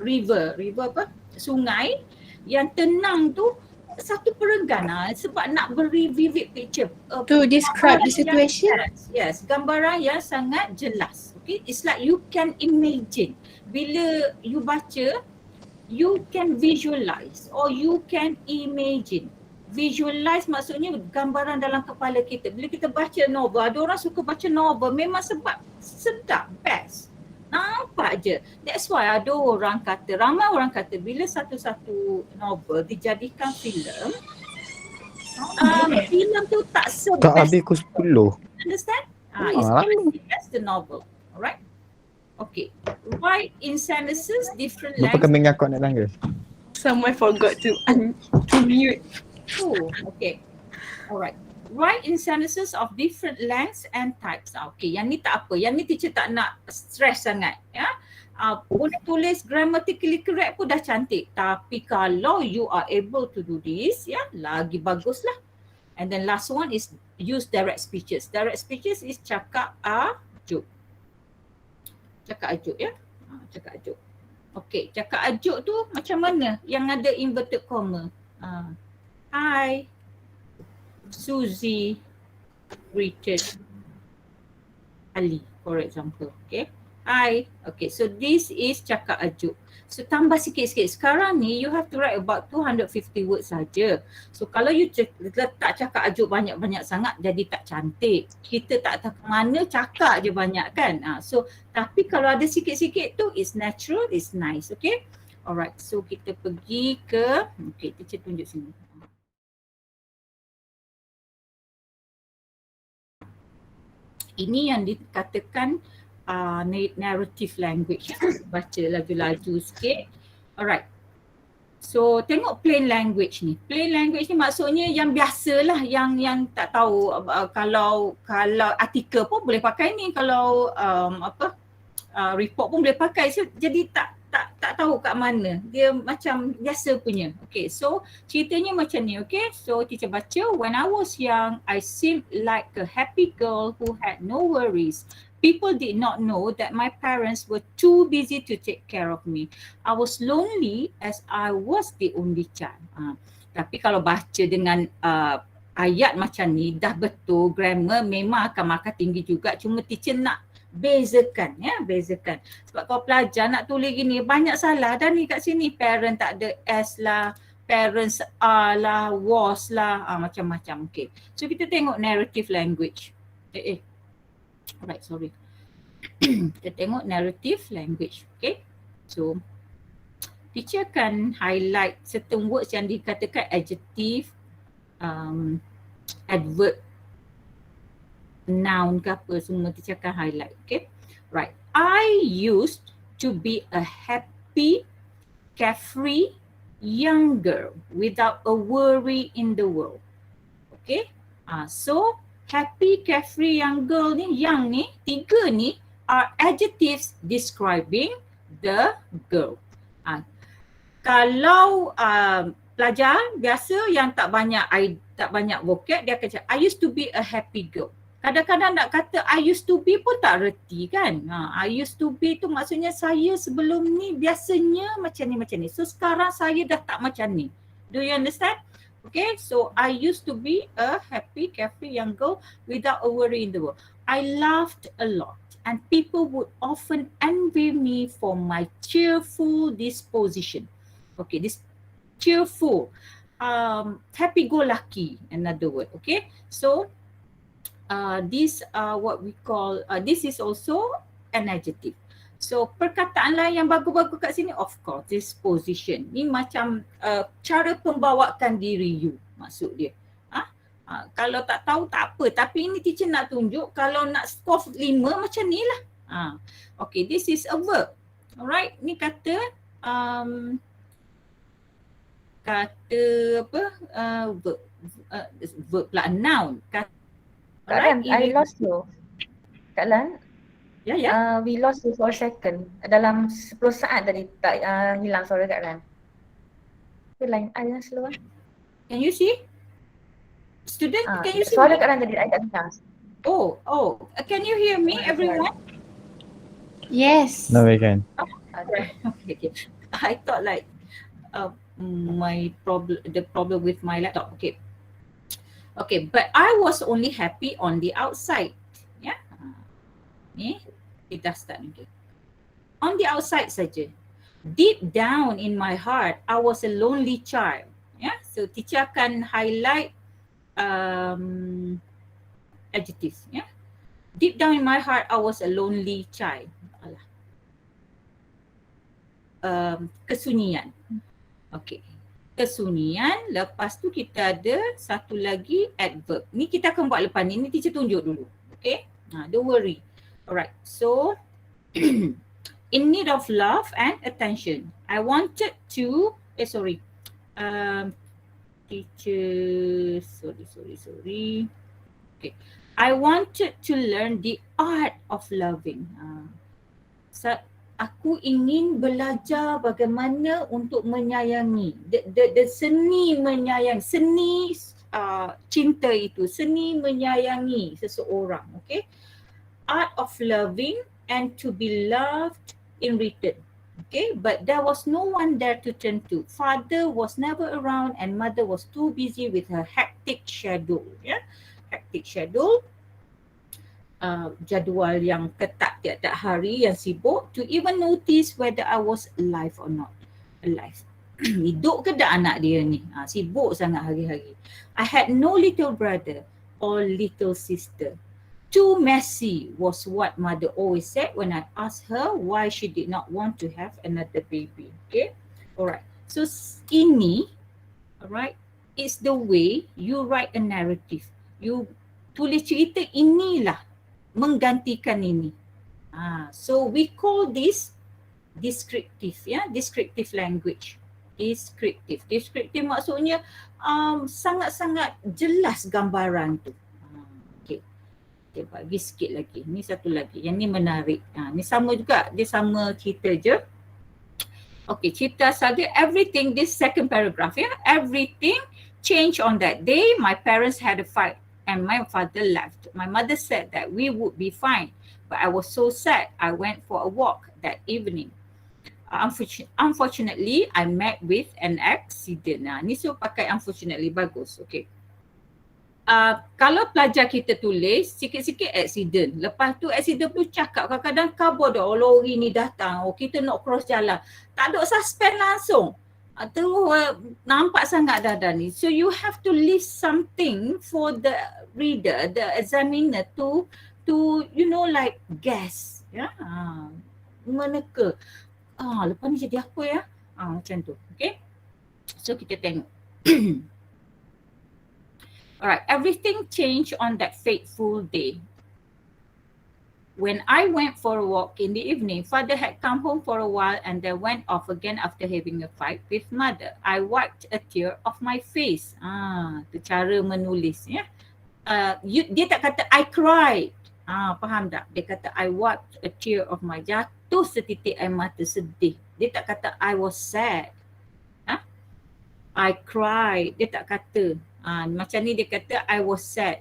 River apa? Sungai yang tenang tu satu perenggan sebab nak beri vivid picture. To describe the situation. Yes, gambaran yang sangat jelas. Okay, it's like you can imagine. Bila you baca, you can visualize or you can imagine. Visualize maksudnya gambaran dalam kepala kita. Bila kita baca novel, ada orang suka baca novel memang sebab sedap, best. Nampak je. That's why ada orang kata, ramai orang kata bila satu-satu novel dijadikan filem, filem tu tak sebest. Tak habis pukul 10. Understand? It's not as the novel. Alright? Okay. Write in sentences different Berapa lengths. kambing aku nak tangga? Someone forgot to mute. Oh, okay. Alright. Write in sentences of different lengths and types. Okay, yang ni tak apa. Yang ni teacher tak nak stress sangat. Ya. Boleh tulis grammatically correct pun dah cantik. Tapi kalau you are able to do this, ya, lagi baguslah. And then last one is use direct speeches. Direct speeches is cakap ajuk. Cakap ajuk ya. Cakap ajuk. Okay, cakap ajuk tu macam mana? Yang ada inverted comma. Hi, Suzy greeted Ali, for example. Okay. Hi. Okay. So this is cakap ajuk. So tambah sikit-sikit. Sekarang ni you have to write about 250 words saja. So kalau you letak cakap ajuk banyak-banyak sangat jadi tak cantik. Kita tak tahu mana cakap je banyak kan. So tapi kalau ada sikit-sikit tu it's natural, it's nice. Okay. Alright. So kita pergi ke, okay, teacher tunjuk sini. Ini yang dikatakan narrative language. Baca laju-laju sikit. Alright. So tengok plain language ni. Plain language ni maksudnya yang biasalah, yang tak tahu kalau artikel pun boleh pakai ni, kalau report pun boleh pakai. So jadi tak tahu kat mana. Dia macam biasa punya. Okay, so ceritanya macam ni. Okay, so teacher baca, when I was young, I seemed like a happy girl who had no worries. People did not know that my parents were too busy to take care of me. I was lonely as I was the only child. Tapi kalau baca dengan ayat macam ni, dah betul grammar memang akan markah tinggi juga. Cuma teacher nak bezakan, ya, bezakan. Sebab kalau pelajar nak tulis gini, banyak salah dah ni kat sini. Parent tak ada S lah, parents are lah, was lah, macam-macam. Okay. So kita tengok narrative language. Alright, sorry. Kita tengok narrative language. Okay. So teacher akan highlight certain words yang dikatakan adjective, adverb, noun ke apa, semua teacher akan highlight. Okay. Right. I used to be a happy, carefree young girl without a worry in the world. Okay. So happy, carefree young girl ni, young ni, tiga ni are adjectives describing the girl. Kalau pelajar biasa yang tak banyak vocab, dia akan cakap I used to be a happy girl. Kadang-kadang nak kata I used to be pun tak reti kan. I used to be tu maksudnya saya sebelum ni biasanya macam ni. So sekarang saya dah tak macam ni. Do you understand? Okay, so I used to be a happy, carefree young girl without a worry in the world. I laughed a lot and people would often envy me for my cheerful disposition. Okay, this cheerful, happy-go-lucky, another word. Okay, so this what we call, this is also an adjective. So perkataan lain yang bagus-bagus kat sini, of course, disposition. Ni macam cara pembawakan diri you, maksud dia. Kalau tak tahu tak apa, tapi ini teacher nak tunjuk kalau nak score 5 macam ni lah. Okay, this is a verb. Alright, ni kata verb pula, noun. Kak Lan, I lost you. Kak Lan? Ya. We lost you for a second. Dalam 10 saat tadi tak hilang suara Kak Lan. Line I yang slow. Can you see? Student, can you see suara me? Kak Lan tadi I tak dengar. Oh, can you hear me everyone? Yes. No, we can. Okay. I thought like the problem with my laptop. Okay, but I was only happy on the outside. Yeah. Ni kita start ni. On the outside saja. Deep down in my heart, I was a lonely child. Yeah. So teacher akan highlight adjectives. Yeah. Deep down in my heart, I was a lonely child. Kesunyian. Okay. Kesunyian, lepas tu kita ada satu lagi adverb. Ni kita akan buat lepas ni. Ni teacher tunjuk dulu. Okay. Don't worry. Alright. So, in need of love and attention. I wanted to, teacher, sorry. Okay. I wanted to learn the art of loving. Aku ingin belajar bagaimana untuk menyayangi. The seni menyayangi, seni cinta itu, seni menyayangi seseorang. Okay. Art of loving and to be loved in return. Okay, but there was no one there to turn to. Father was never around and mother was too busy with her hectic schedule. Yeah, hectic schedule. Jadual yang ketat tiap-tiap hari, yang sibuk, to even notice whether I was alive or not. Alive. Hidup ke tak anak dia ni? Sibuk sangat hari-hari. I had no little brother or little sister. Too messy was what mother always said when I asked her why she did not want to have another baby. Okay, alright. So ini, alright, is the way you write a narrative. You tulis cerita inilah menggantikan ini. So we call this descriptive, descriptive language. Descriptive. Descriptive maksudnya sangat-sangat jelas gambaran tu. Okay. Okay, bagi sikit lagi. Ni satu lagi. Yang ni menarik. Ni sama juga. Dia sama cerita je. Okay, cerita saja. Everything, this second paragraph ya. Everything changed on that day. My parents had a fight and my father left. My mother said that we would be fine. But I was so sad. I went for a walk that evening. Unfortunately, I met with an accident. Ni so pakai unfortunately, bagus. Okay. Kalau pelajar kita tulis, sikit-sikit accident. Lepas tu accident tu cakap kadang-kadang khabar dah, lori ni datang, kita nak cross jalan. Tak ada suspend langsung. Terus nampak sangat dah ni. So you have to list something for the reader, the examiner to you know like guess. Ya. Meneka. Lepas ni jadi apa ya? Macam tu. Okay. So kita tengok. Alright, everything changed on that fateful day. When I went for a walk in the evening, father had come home for a while and then went off again after having a fight with mother. I wiped a tear off my face. Tu cara menulis ya. Dia tak kata I cried. Faham tak? Dia kata I wiped a tear of my, jatuh setitik air mata sedih. Dia tak kata I was sad. I cried. Dia tak kata. Macam ni dia kata I was sad.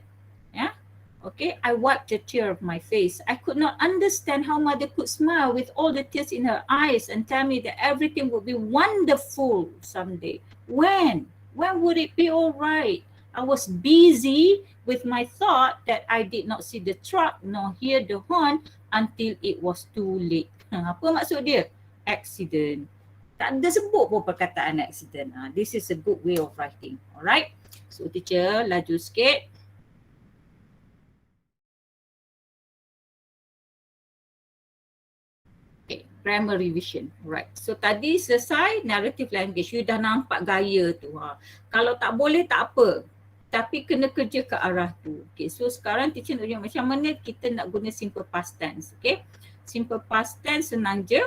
Yeah? Okay, I wiped a tear of my face. I could not understand how mother could smile with all the tears in her eyes and tell me that everything would be wonderful someday. When would it be all right? I was busy with my thought that I did not see the truck nor hear the horn until it was too late. Apa maksud dia? Accident. Tak ada sebut pun perkataan accident. This is a good way of writing. Alright. So teacher laju sikit. Okay, grammar revision. Alright. So tadi selesai narrative language. You dah nampak gaya tu. Kalau tak boleh tak apa. Tapi kena kerja ke arah tu. Okay, so sekarang teacher nak tunjuk macam mana kita nak guna simple past tense. Okay, simple past tense senang je.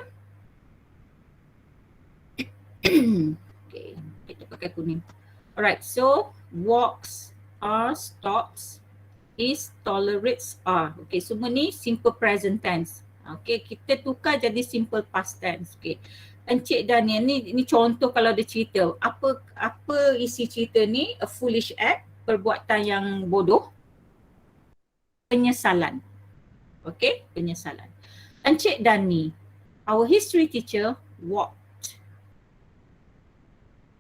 Okay, kita pakai kuning. Alright, so walks are, stops is, tolerates are. Okay, semua ni simple present tense. Okay, kita tukar jadi simple past tense. Okay, Encik Daniel ni contoh kalau dia cerita. Apa isi cerita ni? A foolish act, perbuatan yang bodoh. Penyesalan. Okay, penyesalan. Encik Dani, our history teacher, walked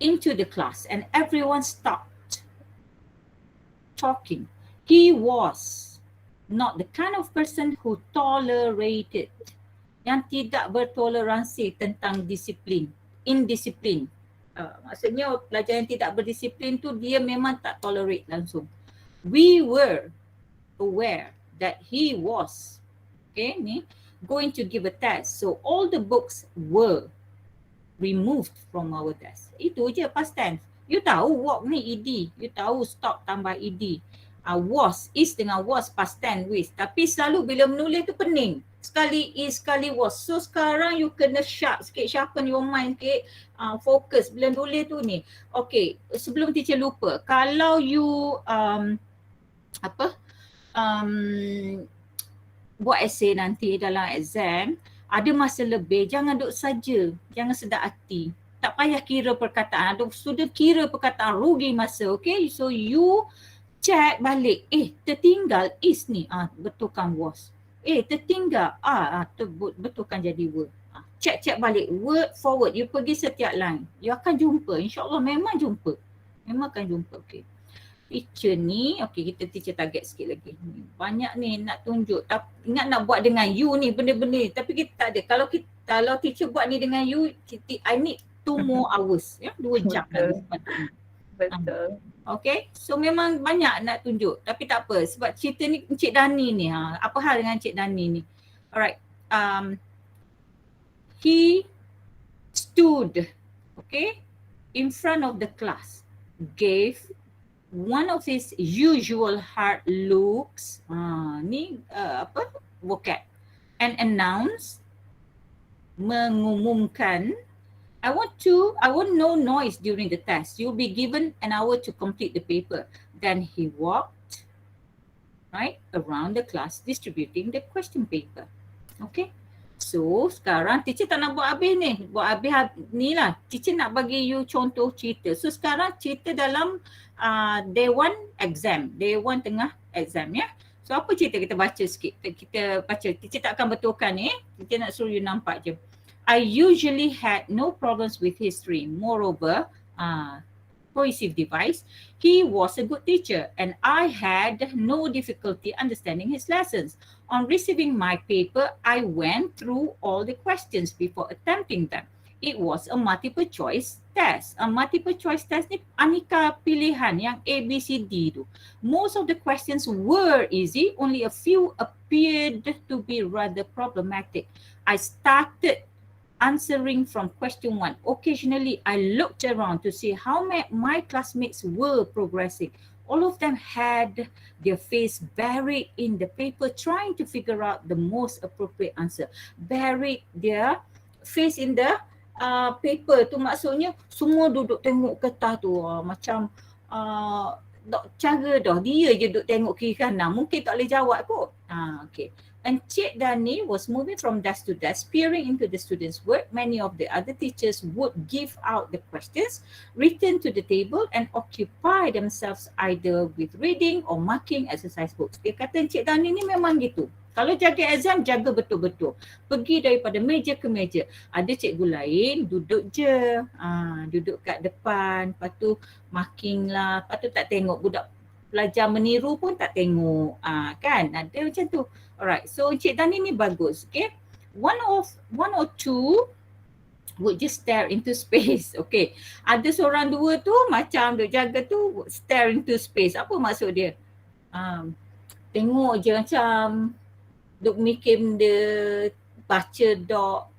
into the class and everyone stopped talking. He was not the kind of person who tolerated, yang tidak bertoleransi tentang disiplin, indisiplin. Maksudnya pelajar yang tidak berdisiplin tu dia memang tak tolerate langsung. We were aware that he was, okay, ni going to give a test. So all the books were removed from our desk. Itu je past tense. You tahu walk ni ed, you tahu stop tambah ed. Was, is dengan was past tense with. Tapi selalu bila menulis tu pening. Sekali is, sekali was. So sekarang you kena sharp sikit, sharpen your mind sikit, fokus bila tulis tu ni. Okay, sebelum teacher lupa, kalau you buat essay nanti dalam exam, ada masa lebih, jangan duduk saja, jangan sedar hati. Tak payah kira perkataan, ada student kira perkataan, rugi masa, okay? So you check balik, tertinggal is ni, betulkan was. Tertinggal, betulkan jadi word. Check balik, word for word, you pergi setiap line, you akan jumpa, insyaAllah memang jumpa. Memang akan jumpa, okay. Teacher ni, okay kita teacher target sikit lagi. Banyak ni nak tunjuk. Ingat nak buat dengan you ni benda-benda ni. Tapi kita tak ada. Kalau teacher buat ni dengan you, I need 2 more hours. Ya, 2 jam lagi sepatutnya. Betul. Okay, so memang banyak nak tunjuk. Tapi tak apa. Sebab cerita ni Encik Dani ni. Apa hal dengan Encik Dani ni? Alright. He stood, okay, in front of the class. Gave one of his usual hard looks, vocab, and announced, mengumumkan, I want no noise during the test. You'll be given an hour to complete the paper. Then he walked right around the class distributing the question paper. Okay. So sekarang teacher tak nak buat habis ni. Buat habis ni lah. Teacher nak bagi you contoh cerita. So sekarang cerita dalam day 1 exam. Day 1 tengah exam ya. So apa cerita kita baca sikit. Kita baca. Teacher tak akan betulkan ni. Teacher nak suruh you nampak je. I usually had no problems with history. Moreover, cohesive device, he was a good teacher and I had no difficulty understanding his lessons. On receiving my paper, I went through all the questions before attempting them. It was a multiple choice test. A multiple choice test ni aneka pilihan yang A, B, C, D tu. Most of the questions were easy, only a few appeared to be rather problematic. I started answering from question 1. Occasionally, I looked around to see how my classmates were progressing. All of them had their face buried in the paper trying to figure out the most appropriate answer. Buried their face in the paper tu maksudnya semua duduk tengok kertas tu macam cara dah dia je duduk tengok kiri kanan. Mungkin tak boleh jawab kot. Okay. And Cik Dani was moving from desk to desk, peering into the students' work. Many of the other teachers would give out the questions, return to the table and occupy themselves either with reading or marking exercise books. Dia kata Cik Dani ni memang gitu. Kalau jaga exam, jaga betul-betul. Pergi daripada meja ke meja. Ada cikgu lain, duduk je. Duduk kat depan, lepas tu marking lah. Lepas tu tak tengok budak pelajar meniru pun tak tengok. Kan? Ada macam tu. Alright, so Cik Dani ni bagus, okay. One or two would just stare into space, okay. Ada seorang dua tu macam duk jaga tu stare into space. Apa maksud dia? Tengok je macam duk mikir dia baca dot,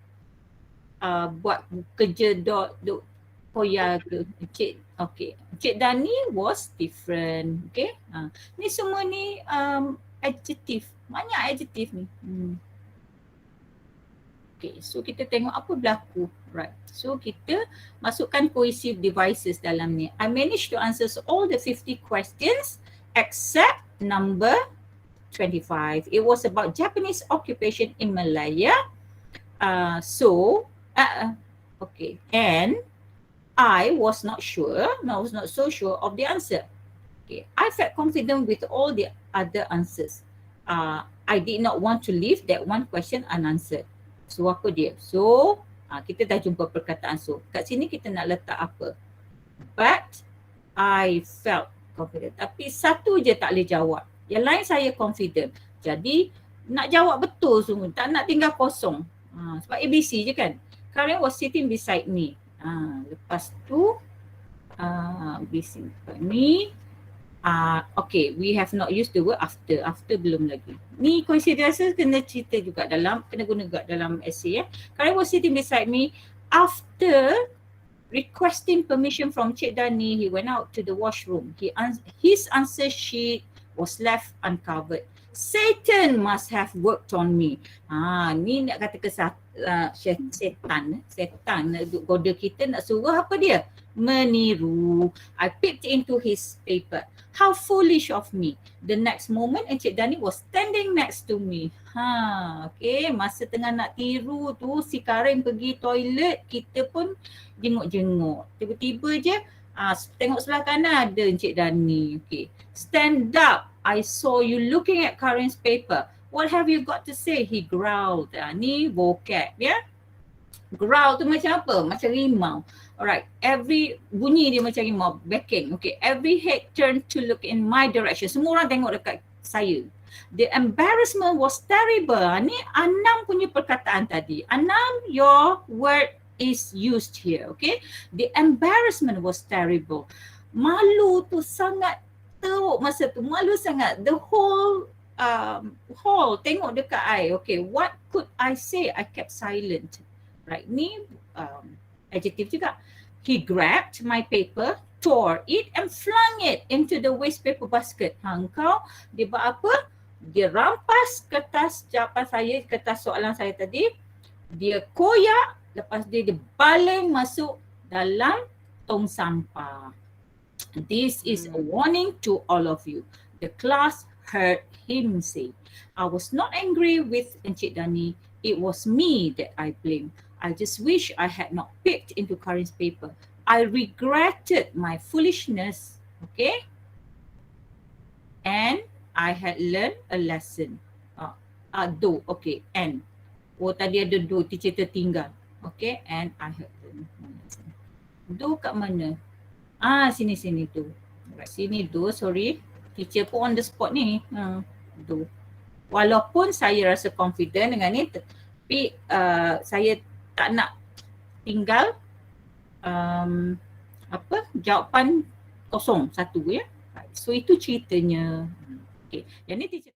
buat kerja dot, duk koyak ke. Okay. Cik Dani was different, okay. Ni semua ni adjektif. Banyak adjektif ni. Okay, so kita tengok apa berlaku. Right. So kita masukkan cohesive devices dalam ni. I managed to answer all the 50 questions except number 25. It was about Japanese occupation in Malaya. Okay. And I was not so sure of the answer. Okay. I felt confident with all the other answers. I did not want to leave that one question unanswered. So apa dia? So kita dah jumpa perkataan so. Kat sini kita nak letak apa? But I felt confident. Tapi satu je tak boleh jawab. Yang lain saya confident. Jadi nak jawab betul semua. Tak nak tinggal kosong. Sebab ABC je kan. Karen was sitting beside me. Lepas tu beside me. Okay, we have not used the word after. After belum lagi. Ni coincidence kena cerita juga kena guna juga dalam essay ya. Karen was sitting beside me. After requesting permission from Cik Dani, he went out to the washroom. His answer sheet was left uncovered. Satan must have worked on me. Ni nak kata setan nak goda kita, nak suruh apa dia? Meniru. I peeped into his paper. How foolish of me. The next moment Encik Dani was standing next to me. Okay, masa tengah nak tiru tu si Karim pergi toilet, kita pun jenguk-jenguk. Tiba-tiba je tengok sebelah kanan ada Encik Dani. Okay. Stand up. I saw you looking at Karim's paper. What have you got to say? He growled. Ni vocab ya. Growl tu macam apa? Macam rimau. Alright, every bunyi dia macam rimau, backing. Okay, every head turned to look in my direction. Semua orang tengok dekat saya. The embarrassment was terrible. Ni Anam punya perkataan tadi. Anam, your word is used here, okay? The embarrassment was terrible. Malu tu sangat teruk masa tu. Malu sangat. The whole hall tengok dekat I. Okay, what could I say? I kept silent. Right, ni adjective juga. He grabbed my paper, tore it and flung it into the waste paper basket. Engkau, dia buat apa? Dia rampas kertas jawapan saya, kertas soalan saya tadi. Dia koyak Lepas dia baling masuk dalam tong sampah. This is a warning to all of you. The class heard him say, I was not angry with Encik Dani. It was me that I blamed. I just wish I had not peeked into Karin's paper. I regretted my foolishness. Okay? And I had learned a lesson. Do. Okay. And. Oh, tadi ada do. Teacher tertinggal. Okay. And I had learned a lesson. Do kat mana? Sini tu. Right. Sini do, sorry. Teacher pun on the spot ni. Do. Walaupun saya rasa confident dengan ni, tapi saya tak nak tinggal jawapan kosong satu ya. So itu ceritanya. Okay. Yang ni teacher.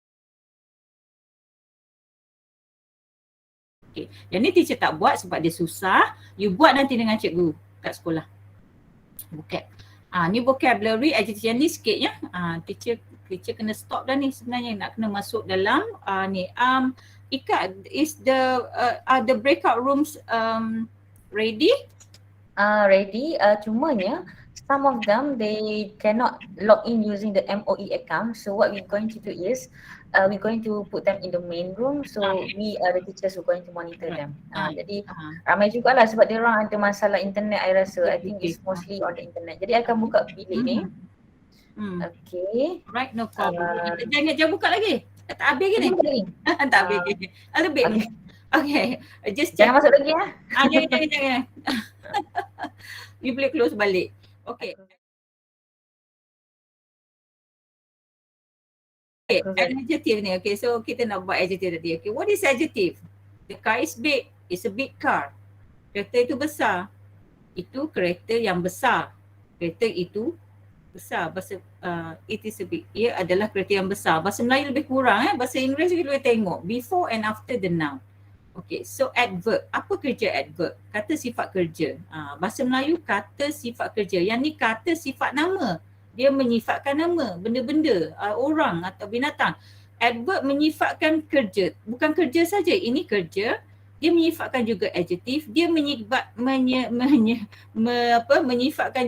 Okay. Yang ni teacher tak buat sebab dia susah. You buat nanti dengan cikgu kat sekolah. Vocab. Ni vocabulary, adjective yang ni sikit ya. Teacher kena stop dah ni sebenarnya, nak kena masuk dalam ni. Ika, is the breakout rooms ready? Ready. Cumanya some of them they cannot log in using the MOE account. So what we're going to do is we're going to put them in the main room. So we are the teachers who are going to monitor them. Jadi ramai jugalah sebab dia orang ada masalah internet, I rasa. I think it's mostly on the internet. Jadi I akan buka bilik ni. Okay. Right, no problem. Jangan buka lagi. Tak habis ke ni? Tak habis ke? Lebih. Okay. Jangan masuk lagi ya. Jangan. You boleh close balik. Okay. Adjective ni. Okay, so kita nak buat adjective tadi. Okay, what is adjective? The car is big. It's a big car. Kereta itu besar. Itu kereta yang besar. Kereta itu besar. It is a big. Ia adalah kereta yang besar. Bahasa Melayu lebih kurang. Bahasa Inggeris kita boleh tengok. Before and after the noun. Okay, so adverb. Apa kerja adverb? Kata sifat kerja. Bahasa Melayu kata sifat kerja. Yang ni kata sifat nama. Dia menyifatkan nama, benda-benda, orang atau binatang. Adverb menyifatkan kerja. Bukan kerja saja, ini kerja. Dia menyifatkan juga adjektif. Dia menyifatkan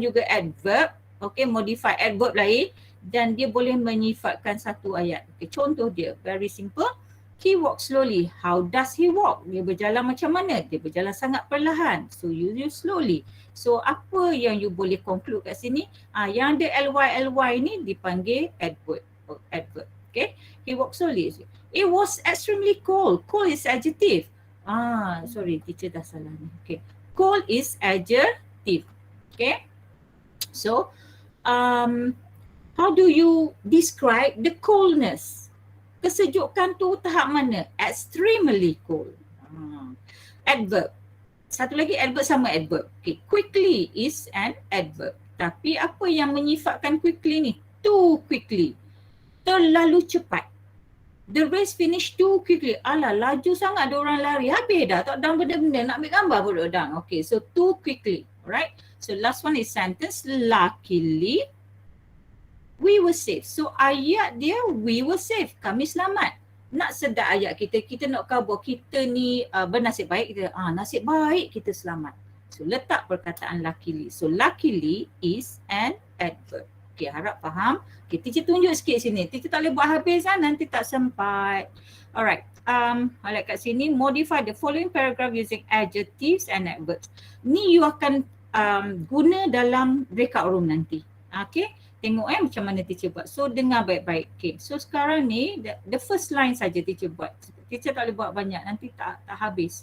juga adverb. Okay, modify adverb lain. Dan dia boleh menyifatkan satu ayat. Okay, contoh dia, very simple. He walks slowly. How does he walk? Dia berjalan macam mana? Dia berjalan sangat perlahan. So you use slowly. So apa yang you boleh conclude kat sini? Yang ada ly ni dipanggil adverb. Okay. He walks slowly. It was extremely cold. Cold is adjective. Sorry, teacher dah salah ni. Okay. Cold is adjective. Okay. So how do you describe the coldness? Kesejukan tu tahap mana? Extremely cold. Adverb. Satu lagi adverb sama adverb. Okay. Quickly is an adverb. Tapi apa yang menyifatkan quickly ni? Too quickly. Terlalu cepat. The race finish too quickly. Alah, laju sangat ada orang lari. Habis dah. Tak ada benda-benda. Nak ambil gambar pun tak ada. Okay, so too quickly. Alright. So last one is sentence. Luckily, we were safe. So ayat dia, we were safe. Kami selamat. Nak sedap ayat kita. Kita nak khabar kita ni bernasib baik. Kita, nasib baik kita selamat. So letak perkataan luckily. So luckily is an adverb. Okay, harap faham. Okay, teacher tunjuk sikit sini. Teacher tak boleh buat habis nanti tak sempat. Alright. Alright, kat sini modify the following paragraph using adjectives and adverbs. Ni you akan guna dalam breakout room nanti. Okay. Tengok macam mana teacher buat. So dengar baik-baik. Okay. So sekarang ni the first line saja teacher buat. Teacher tak boleh buat banyak. Nanti tak habis.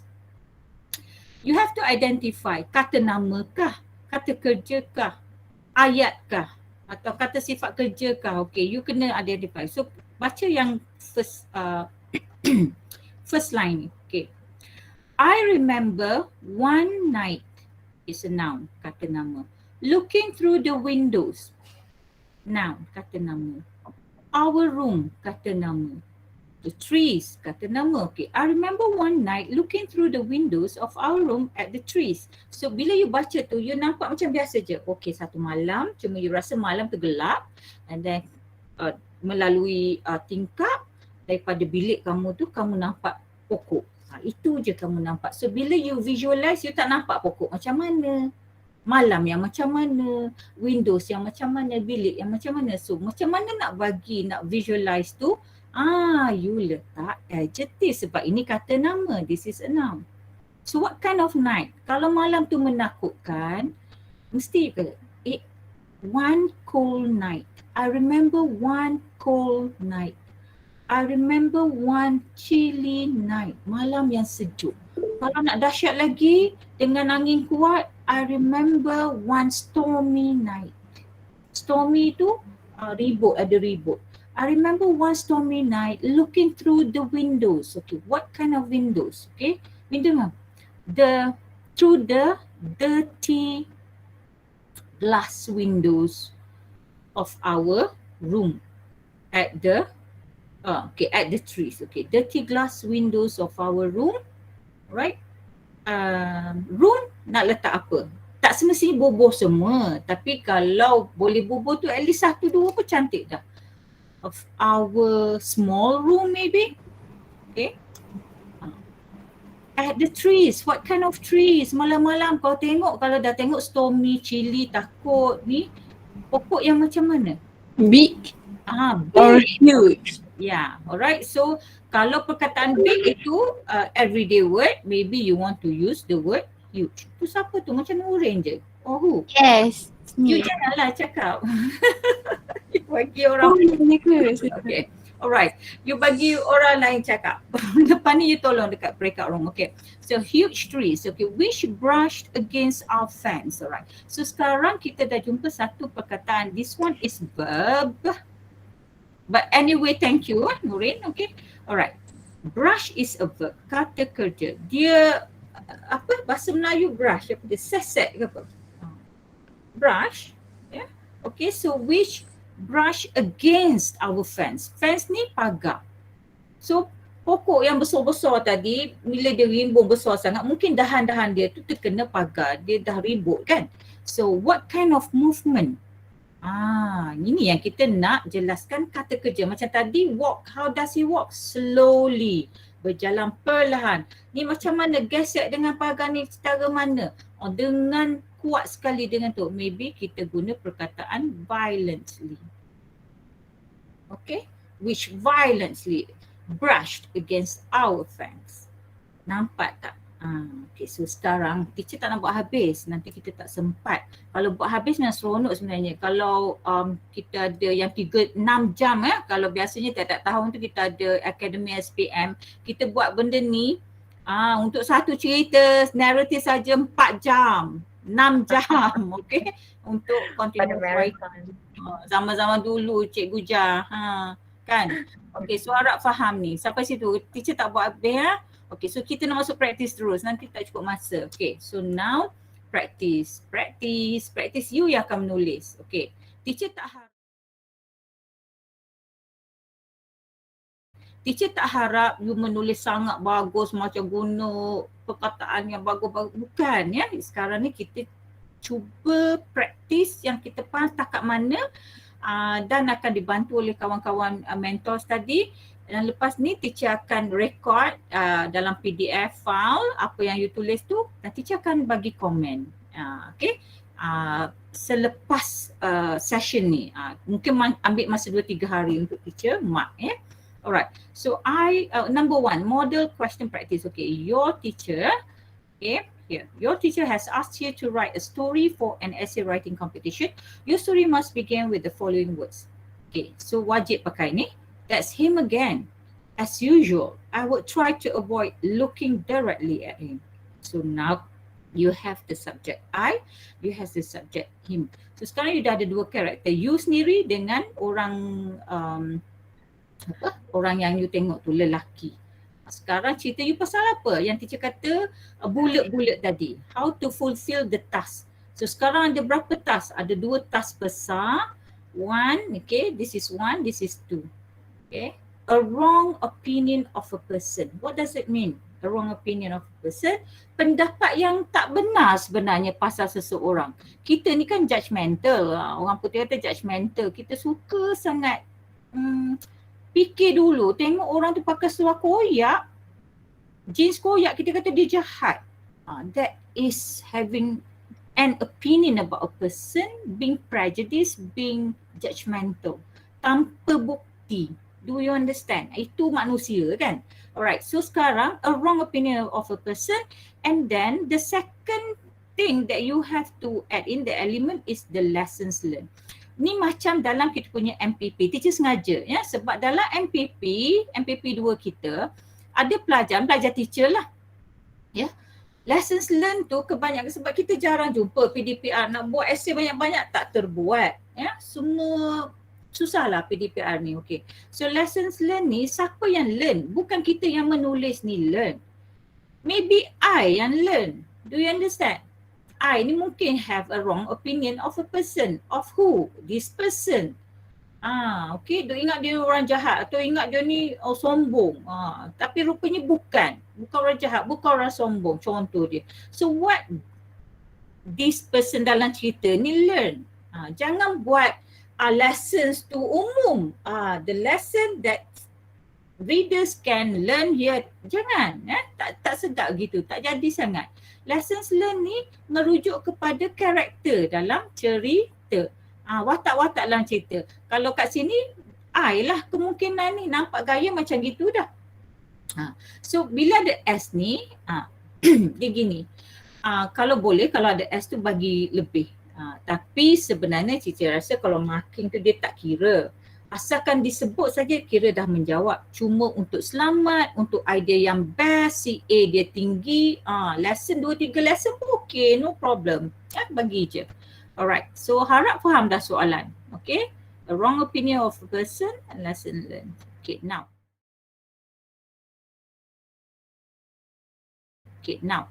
You have to identify kata nama kah? Kata kerja kah? Ayat kah? Atau kata sifat kerja kah? Okay. You kena identify. So baca yang first line ni. Okay. I remember one night is a noun. Kata nama. Looking through the windows. Noun, kata nama. Our room, kata nama. The trees, kata nama. Okay, I remember one night looking through the windows of our room at the trees. So bila you baca tu, you nampak macam biasa je. Okay, satu malam, cuma you rasa malam tu gelap. And then melalui tingkap daripada bilik kamu tu, kamu nampak pokok. Itu je kamu nampak. So bila you visualize, you tak nampak pokok macam mana, malam yang macam mana, windows yang macam mana, bilik yang macam mana. So macam mana nak visualize tu? You letak adjective sebab ini kata nama. This is a noun. So what kind of night? Kalau malam tu menakutkan, mesti one cold night. I remember one cold night. I remember one chilly night. Malam yang sejuk. Kalau nak dahsyat lagi dengan angin kuat, I remember one stormy night. Stormy tu ribut, ada ribut. I remember one stormy night looking through the windows. Okay, what kind of windows? Okay, window through the dirty glass windows of our room at the at the trees. Okay, dirty glass windows of our room, right? Room nak letak apa? Tak semestinya boboh semua, tapi kalau boleh boboh tu at least 1-2 pun cantik dah. Of our small room maybe. Okay. At the trees. What kind of trees? Malam-malam kau tengok, kalau dah tengok stormy, chilly, takut ni, pokok yang macam mana? Big. Big or huge. Yeah, alright. So kalau perkataan big itu everyday word, maybe you want to use the word huge. Tu siapa tu? Macam Nurin je. Oh, who? Yes. You janganlah cakap. You bagi orang. Okay. Alright. You bagi orang lain cakap. Lepas ni you tolong dekat breakout room. Okay. So huge trees. Okay. Which brushed against our fence. Alright. So sekarang kita dah jumpa satu perkataan. This one is verb. But anyway, thank you Nurin. Okay. Alright. Brush is a verb. Kata kerja. Dia apa bahasa Melayu brush? Apa dia? Sesek ke apa? Brush. Yeah. Okay. So which brush against our fence. Fence ni pagar. So pokok yang besar-besar tadi, bila dia rimbun besar sangat, mungkin dahan-dahan dia tu terkena pagar. Dia dah ribut kan. So what kind of movement? Ini yang kita nak jelaskan kata kerja. Macam tadi walk, how does he walk? Slowly. Berjalan perlahan. Ni macam mana gesek dengan pagar ni, cara mana? Dengan kuat sekali dengan tu. Maybe kita guna perkataan violently. Okay? Which violently brushed against our fence. Nampak tak? Okay, so sekarang teacher tak nak buat habis. Nanti kita tak sempat. Kalau buat habis memang seronok sebenarnya. Kalau kita ada yang 6 jam kalau biasanya tiap-tiap tahun tu kita ada Akademi SPM. Kita buat benda ni untuk satu cerita narrative saja 4 jam. 6 jam, okay? Untuk continuous writing. Zaman-zaman dulu Cikgu Jah, kan? Okay, so harap faham ni. Sampai situ, teacher tak buat habis Okay, so kita nak masuk practice terus. Nanti tak cukup masa. Okay, so now practice. Practice you yang akan menulis. Okay, teacher tak harap you menulis sangat bagus macam guna perkataan yang bagus-bagus. Bukan ya. Sekarang ni kita cuba praktis yang kita faham takat mana dan akan dibantu oleh kawan-kawan mentors tadi. Dan lepas ni teacher akan record dalam PDF file apa yang you tulis tu dan teacher akan bagi komen. Okay. Selepas session ni. Mungkin ambil masa 2-3 hari untuk teacher mark ya. Alright. So number 1, model question practice. Okay, your teacher, okay, here. Your teacher has asked you to write a story for an essay writing competition. Your story must begin with the following words. Okay, so wajib pakai ni. That's him again. As usual, I would try to avoid looking directly at him. So now you have the subject I, you have the subject him. So sekarang you dah ada 2 karakter. You sendiri dengan orang orang yang you tengok tu, lelaki. Sekarang cerita you pasal apa? Yang teacher kata bullet-bullet tadi. How to fulfill the task. So sekarang ada berapa task? Ada 2 task besar. 1, okay, this is 1, this is 2. Okay. A wrong opinion of a person. What does it mean? A wrong opinion of a person. Pendapat yang tak benar sebenarnya pasal seseorang. Kita ni kan judgemental. Orang putih kata judgemental. Kita suka sangat fikir dulu. Tengok orang tu pakai seluar koyak. jeans koyak kita kata dia jahat. That is having an opinion about a person, being prejudiced, being judgmental tanpa bukti. Do you understand? Itu manusia kan? Alright, so sekarang a wrong opinion of a person, and then the second thing that you have to add in the element is the lessons learned. Ni macam dalam kita punya MPP, teacher sengaja ya, sebab dalam MPP 2 kita ada pelajar teacher lah ya. Lessons learned tu kebanyakan sebab kita jarang jumpa PDPR, nak buat essay banyak-banyak tak terbuat ya, semua susahlah PDPR ni. Okay, so lessons learned ni siapa yang learn, bukan kita yang menulis ni learn, maybe I yang learn. Do you understand? I ni mungkin have a wrong opinion of a person. Of who? This person. Okay, dia ingat dia orang jahat atau ingat dia ni sombong. Tapi rupanya bukan orang jahat, bukan orang sombong, contoh dia. So what this person dalam cerita ni learn? Jangan buat lessons tu umum. The lesson that readers can learn here, jangan tak sedap gitu, tak jadi sangat. Lessons learn ni merujuk kepada karakter dalam cerita, watak-watak dalam cerita. Kalau kat sini I lah kemungkinan ni, nampak gaya macam gitu dah. So bila ada S ni dia gini, kalau boleh kalau ada S tu bagi lebih. Tapi sebenarnya Cici rasa kalau marking tu dia tak kira. Asalkan disebut saja kira dah menjawab. Cuma untuk selamat, untuk idea yang best, CA dia tinggi, lesson 2-3 lesson pun okay, no problem. Bagi je. Alright, so harap faham dah soalan. Okay, a wrong opinion of a person and lesson learned. Okay, now. Okay, now.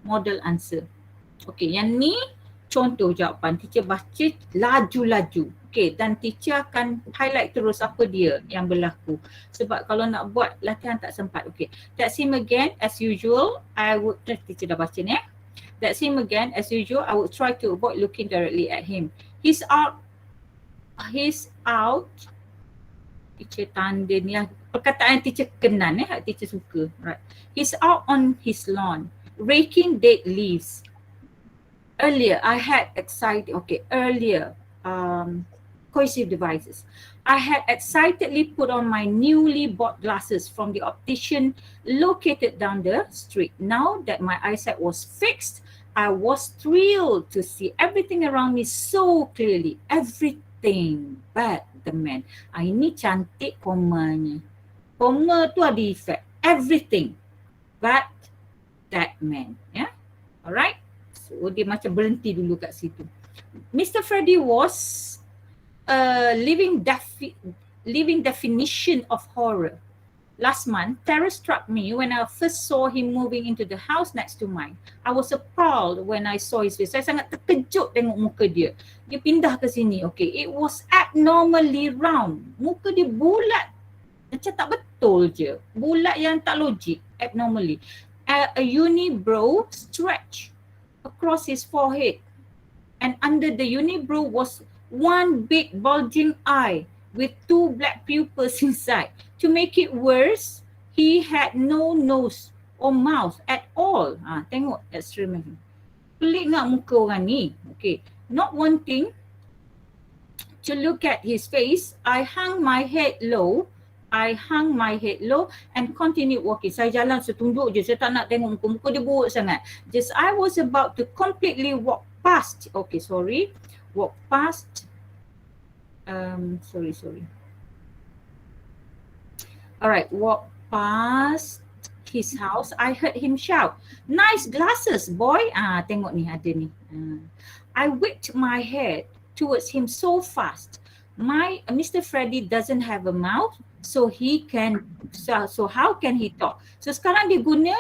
Model answer. Okay, yang ni contoh jawapan. Teacher baca laju-laju. Okay, dan teacher akan highlight terus apa dia yang berlaku. Sebab kalau nak buat latihan tak sempat. Okay, that's him again as usual. I would, teacher dah baca ni That's him again as usual. I would try to avoid looking directly at him. He's out. Teacher tanda ni perkataan teacher kenan teacher suka. Right. He's out on his lawn raking dead leaves. Earlier I had cohesive devices. I had excitedly put on my newly bought glasses from the optician located down the street. Now that my eyesight was fixed, I was thrilled to see everything around me so clearly. Everything but the man. Ini cantik komanya. Koma tu ada effect. Everything but that man. Yeah? Alright? So dia macam berhenti dulu kat situ. Mr. Freddy was a living definition of horror. Last month, terror struck me when I first saw him moving into the house next to mine. I was appalled when I saw his face. Saya sangat terkejut tengok muka dia. Dia pindah ke sini. Okay, it was abnormally round. Muka dia bulat. Macam tak betul je. Bulat yang tak logik. Abnormally. A unibrow stretched across his forehead. And under the unibrow was one big bulging eye with two black pupils inside. To make it worse, he had no nose or mouth at all. Tengok ekstrem ni. Pelik tak muka orang ni? Okay. Not wanting to look at his face, I hung my head low and continued walking. Saya jalan setunduk je, saya tak nak tengok muka. Muka dia buruk sangat. Just I was about to completely walk past. Okay, sorry. Walk past. Alright, walk past his house. I heard him shout, "Nice glasses, boy." Tengok ni, ada ni. I whipped my head towards him so fast. Mr. Freddy doesn't have a mouth, so how can he talk? So sekarang dia guna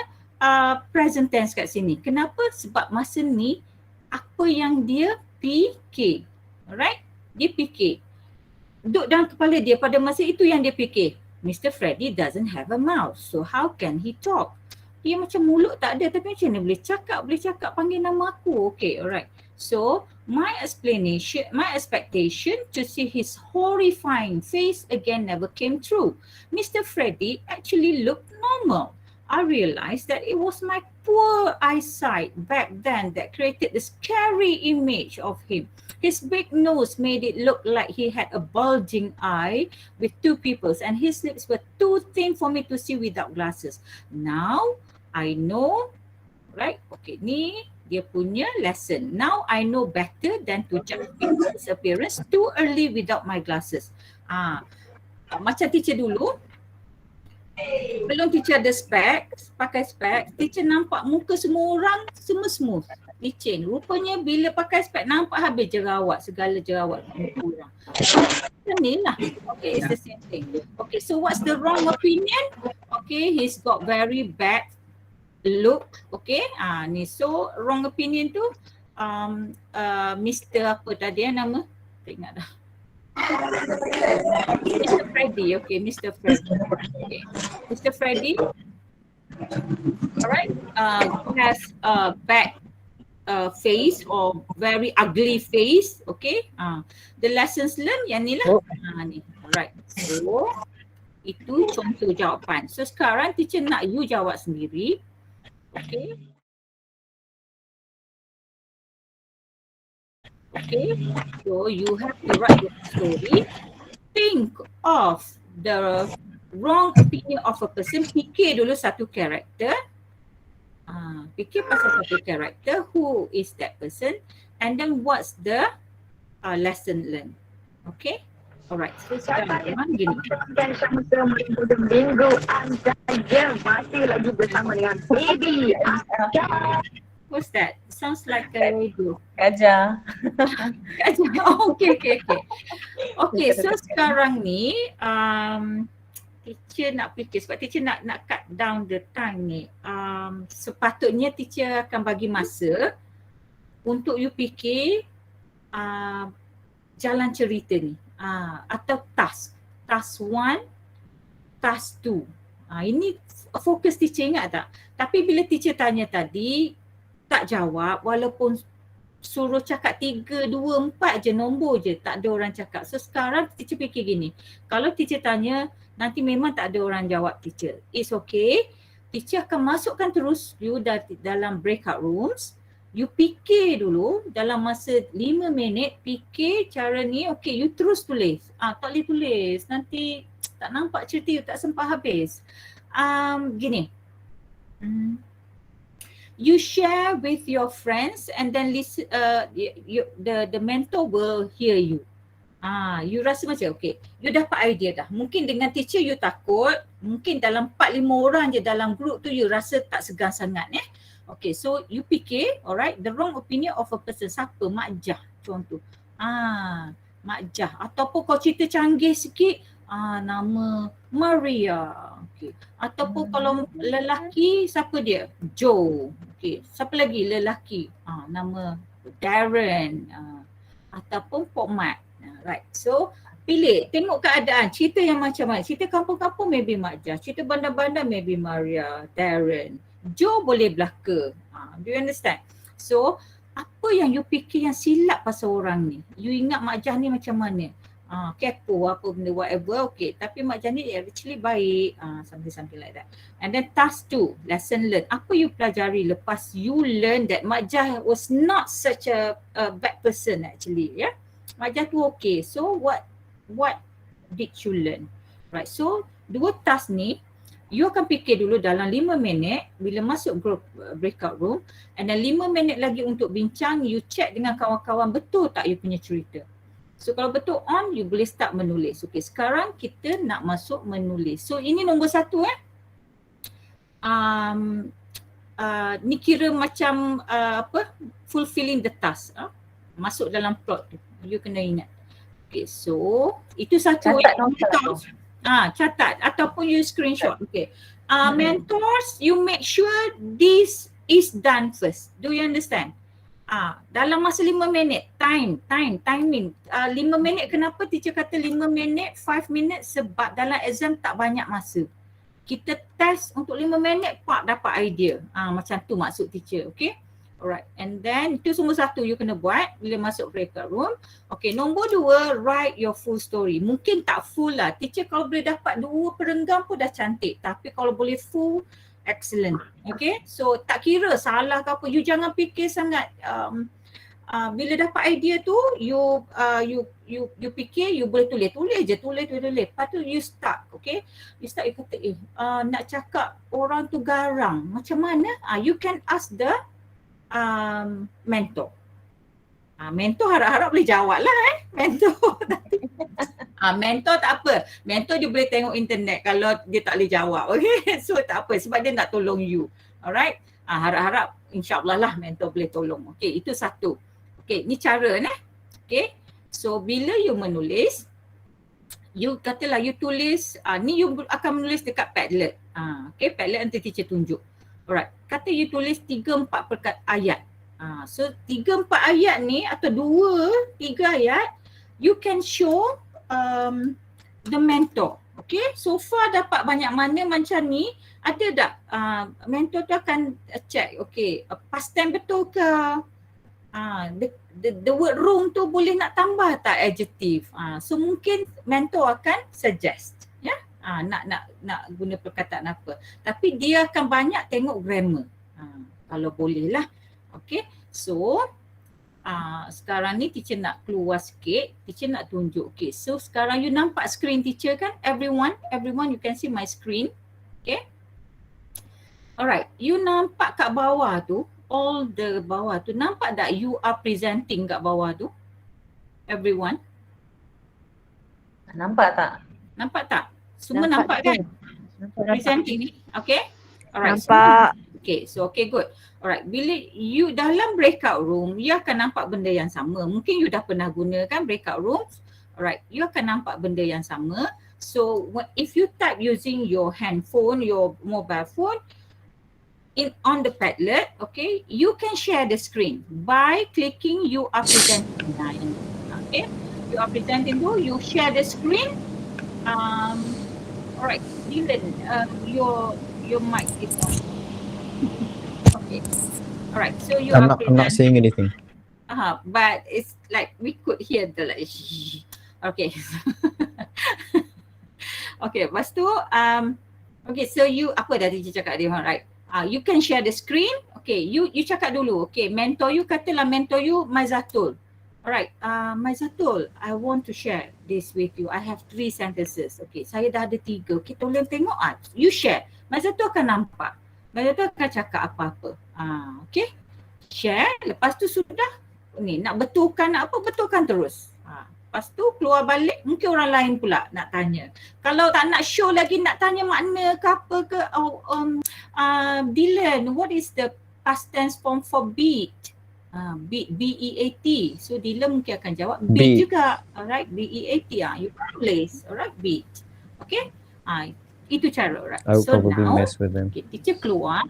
present tense kat sini. Kenapa? Sebab masa ni apa yang dia fikir. Alright? Dia fikir. Duduk dalam kepala dia pada masa itu yang dia fikir. Mr. Freddy doesn't have a mouth, so how can he talk? Dia macam mulut tak ada, tapi macam mana boleh cakap panggil nama aku. Okay, alright. So, my expectation to see his horrifying face again never came true. Mr. Freddy actually looked normal. I realized that it was my poor eyesight back then that created the scary image of him. His big nose made it look like he had a bulging eye with two pupils, and his lips were too thin for me to see without glasses. Now, I know, right? Okay, ni dia punya lesson. Now, I know better than to judge his appearance too early without my glasses. Macam teacher dulu, belum teacher ada pakai spek, teacher nampak muka semua orang semua smooth, licin. Rupanya bila pakai spek nampak habis jerawat, segala jerawat muka orang. Macam ni lah. Okay, it's the same thing. Okay, so what's the wrong opinion? Okay, he's got very bad look. Okay, ni so wrong opinion tu Mr. apa tadi nama? Tak ingat dah. Mr. Freddy, okay, Mr. Freddy. Okay. Mr. Freddy, alright, has a bad face or very ugly face, okay. The lessons learned yang ni lah. Ni, alright. So, itu contoh jawapan. So, sekarang teacher nak you jawab sendiri, okay. Okay, so you have to write your story. Think of the wrong opinion of a person. Fikir dulu satu karakter. Fikir pasal satu karakter. Who is that person? And then what's the lesson learned? Okay? Alright. So sekarang memang gini. Dan sama-sama minggu anda masih lagi bersama dengan baby. What's that? Sounds like a radio. Gajah. Gajah. Oh, okay. Okay, so sekarang ni teacher nak fikir sebab teacher nak cut down the time ni. Sepatutnya teacher akan bagi masa untuk you fikir jalan cerita ni. Atau task. Task 1, task 2. Ini fokus teacher, ingat tak? Tapi bila teacher tanya tadi, tak jawab walaupun suruh cakap 3, 2, 4 je nombor je, tak ada orang cakap. So sekarang teacher fikir gini, kalau teacher tanya nanti memang tak ada orang jawab teacher. It's okay. Teacher akan masukkan terus you dalam breakout rooms. You fikir dulu dalam masa 5 minit, fikir cara ni, okay you terus tulis. Tak boleh tulis, nanti tak nampak cerita you, tak sempat habis. Gini. You share with your friends and then listen, the mentor will hear you. You rasa macam okay, you dapat idea dah. Mungkin dengan teacher you takut, mungkin dalam 4-5 orang je dalam group tu you rasa tak segan sangat Okay, so you fikir, alright, the wrong opinion of a person. Siapa? Mak Jah contoh. Mak Jah. Ataupun kau cerita canggih sikit, nama Maria. Okay. Ataupun kalau lelaki, siapa dia? Joe. Okay. Siapa lagi lelaki? Nama Darren. Ataupun Pok Mat. Right. So, pilih. Tengok keadaan. Cerita yang macam mana. Cerita kampung-kampung maybe Mak Jah. Cerita bandar-bandar maybe Maria, Darren. Joe boleh belaka. Do you understand? So, apa yang you fikir yang silap pasal orang ni? You ingat Mak Jah ni macam mana? Kepo apa benda whatever, okay. Tapi Mak Jah ni actually baik, something like that. And then task 2, lesson learned. Apa you pelajari lepas you learn that Mak Jah was not such a bad person actually, yeah? Mak Jah tu okay. So what did you learn? Right, so 2 task ni, you akan fikir dulu dalam 5 minit bila masuk group breakout room, and then 5 minit lagi untuk bincang, you check dengan kawan-kawan betul tak you punya cerita. So kalau betul on, you boleh start menulis. Okay, sekarang kita nak masuk menulis. So ini nombor 1 ni kira macam fulfilling the task. Masuk dalam plot tu. You kena ingat. Okay, so itu satu. Catat ataupun you screenshot. Okay. Mentors, you make sure this is done first. Do you understand? Dalam masa 5 minit, timing. 5 minit, kenapa teacher kata 5 minit, 5 minit? Sebab dalam exam tak banyak masa. Kita test untuk 5 minit, pak dapat idea. Macam tu maksud teacher, okay? Alright, and then itu nombor 1 you kena buat bila masuk breakout room. Okay, nombor 2, write your full story. Mungkin tak full lah. Teacher kalau boleh dapat 2 perenggam pun dah cantik. Tapi kalau boleh full, excellent. Okay, so tak kira salah ke apa, you jangan fikir sangat. Bila dapat idea tu, you fikir you boleh tulis je. Lepas tu you start, okay? You start, you kata, nak cakap orang tu garang. Macam mana? You can ask the mentor. Mentor harap-harap boleh jawab lah mentor. Mentor tak apa. Mentor dia boleh tengok internet kalau dia tak boleh jawab. Okay, so tak apa sebab dia nak tolong you. Alright. Harap-harap insyaAllah lah mentor boleh tolong. Okay, itu satu. Okay, ni cara Okay, so bila you menulis, you katalah you tulis, ni you akan menulis dekat Padlet. Okay, Padlet nanti teacher tunjuk. Alright, kata you tulis 3-4 ayat. So 3-4 ayat ni atau 2-3 ayat, you can show the mentor. Okay, so far dapat banyak mana macam ni, ada tak mentor tu akan check, okay, past tense betul ke? The word room tu boleh nak tambah tak adjective? So mungkin mentor akan suggest, ya, nak guna perkataan apa. Tapi dia akan banyak tengok grammar, kalau boleh lah. Okay, so sekarang ni teacher nak keluar sikit, teacher nak tunjuk. Okay, so sekarang you nampak screen teacher kan? Everyone you can see my screen. Okay, alright, you nampak kat bawah tu, all the bawah tu, nampak tak you are presenting kat bawah tu? Everyone? Nampak tak? Nampak tak? Semua nampak kan? Presenting ni, okay? Alright. Nampak. Okay, so okay, good. Alright, bila you dalam breakout room, you akan nampak benda yang sama. Mungkin you dah pernah gunakan breakout rooms. Alright, you akan nampak benda yang sama. So if you type using your handphone, your mobile phone, on the Padlet, okay, you can share the screen by clicking you are presenting. Okay, you are presenting tu, you share the screen. Alright, Dylan, your mic is on. Okay, alright, so you I'm not saying anything. But it's like we could hear the like okay. Okay, lepas tu okay, so you apa dah teacher cakap dia, right? You can share the screen. Okay, you cakap dulu. Okay, mentor you, katalah mentor you Maizatul. Alright, Maizatul, I want to share this with you. I have 3 sentences. Okay, saya dah ada 3. Okay, tolong tengok. You share. Maizatul akan nampak. Maizatul akan cakap apa-apa. Okay, share. Lepas tu sudah ni nak betulkan, nak apa, betulkan terus. Lepas tu keluar balik, mungkin orang lain pula nak tanya. Kalau tak nak show lagi, nak tanya makna ke apa ke, Dylan, what is the past tense form for beat? Beat, B-E-A-T. So Dylan mungkin akan jawab beat juga. Alright, B-E-A-T. You place, alright, beat. Okay, itu cara. Right? I will So probably now, mess with them. okay, teacher keluar.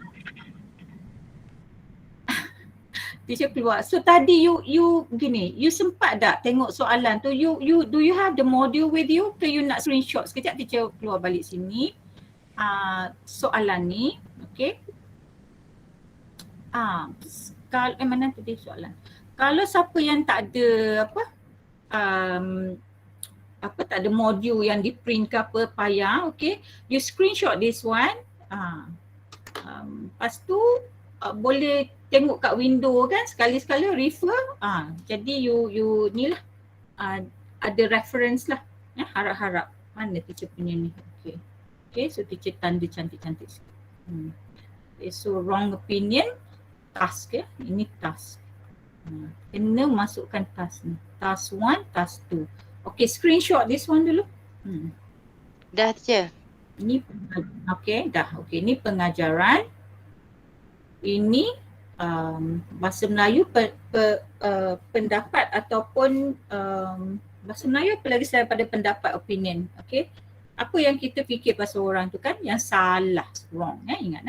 Teacher keluar. So tadi you gini, you sempat tak tengok soalan tu? Do you have the module with you? Ke you nak screenshot? Sekejap teacher keluar balik sini. Soalan ni, okay. Kalau mana tadi soalan? Kalau siapa yang tak ada tak ada modul yang di print ke apa, payah, okay. You screenshot this one. Lepas tu boleh tengok kat window kan, sekali-sekala refer. Jadi you ni lah, ada reference lah. Harap-harap. Mana teacher punya ni? Okay, so teacher tanda cantik-cantik sikit. Okay, so wrong opinion, task ya. Ini task. Kena masukkan task ni. Task 1, task 2. Okay, screenshot this one dulu. Dah teacher. Ni okay, dah. Okay, ni pengajaran. Ini bahasa Melayu pendapat ataupun bahasa Melayu apa lagi selain pada pendapat, opinion. Okay, apa yang kita fikir pasal orang tu kan yang salah, wrong, ingat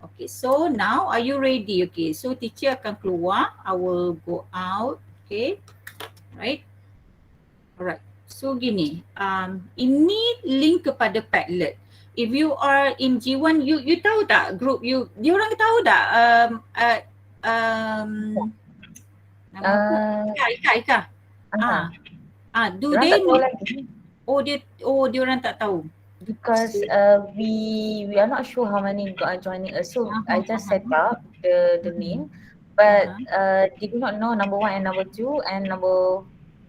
Okay, so now are you ready? Okay, so teacher akan keluar. I will go out. Okay, right. Alright, so gini, ini link kepada Padlet. If you are in G1, you tahu tak group you, dia orang tahu tak nama Ika. Do they know? Dia orang tak tahu. Because we are not sure how many are joining us, so I just set up the name, but they do not know number 1 and number 2 and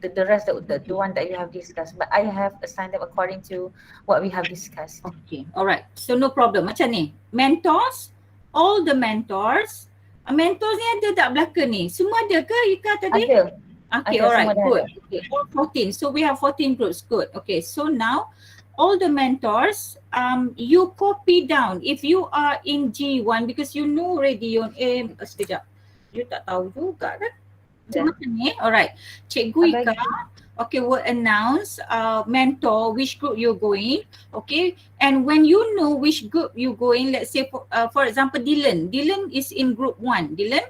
the rest, the one that you have discussed, but I have assigned them according to what we have discussed. Okay, alright. So no problem. Macam ni, mentors, all the mentors ni ada tak belakang ni? Semua ada ke Ika tadi? Ada. Okay, Ada, alright, semua dah good. ada. Okay, all 14. So we have 14 groups, good. Okay, so now all the mentors, you copy down. If you are in G1, because you know already on sekejap. You tak tahu juga kan? Yeah. Macam ni, alright. Cikgu Ika, okay, will announce mentor, which group you're going, okay? And when you know which group you're going, let's say for example, Dylan is in group 1. Dylan,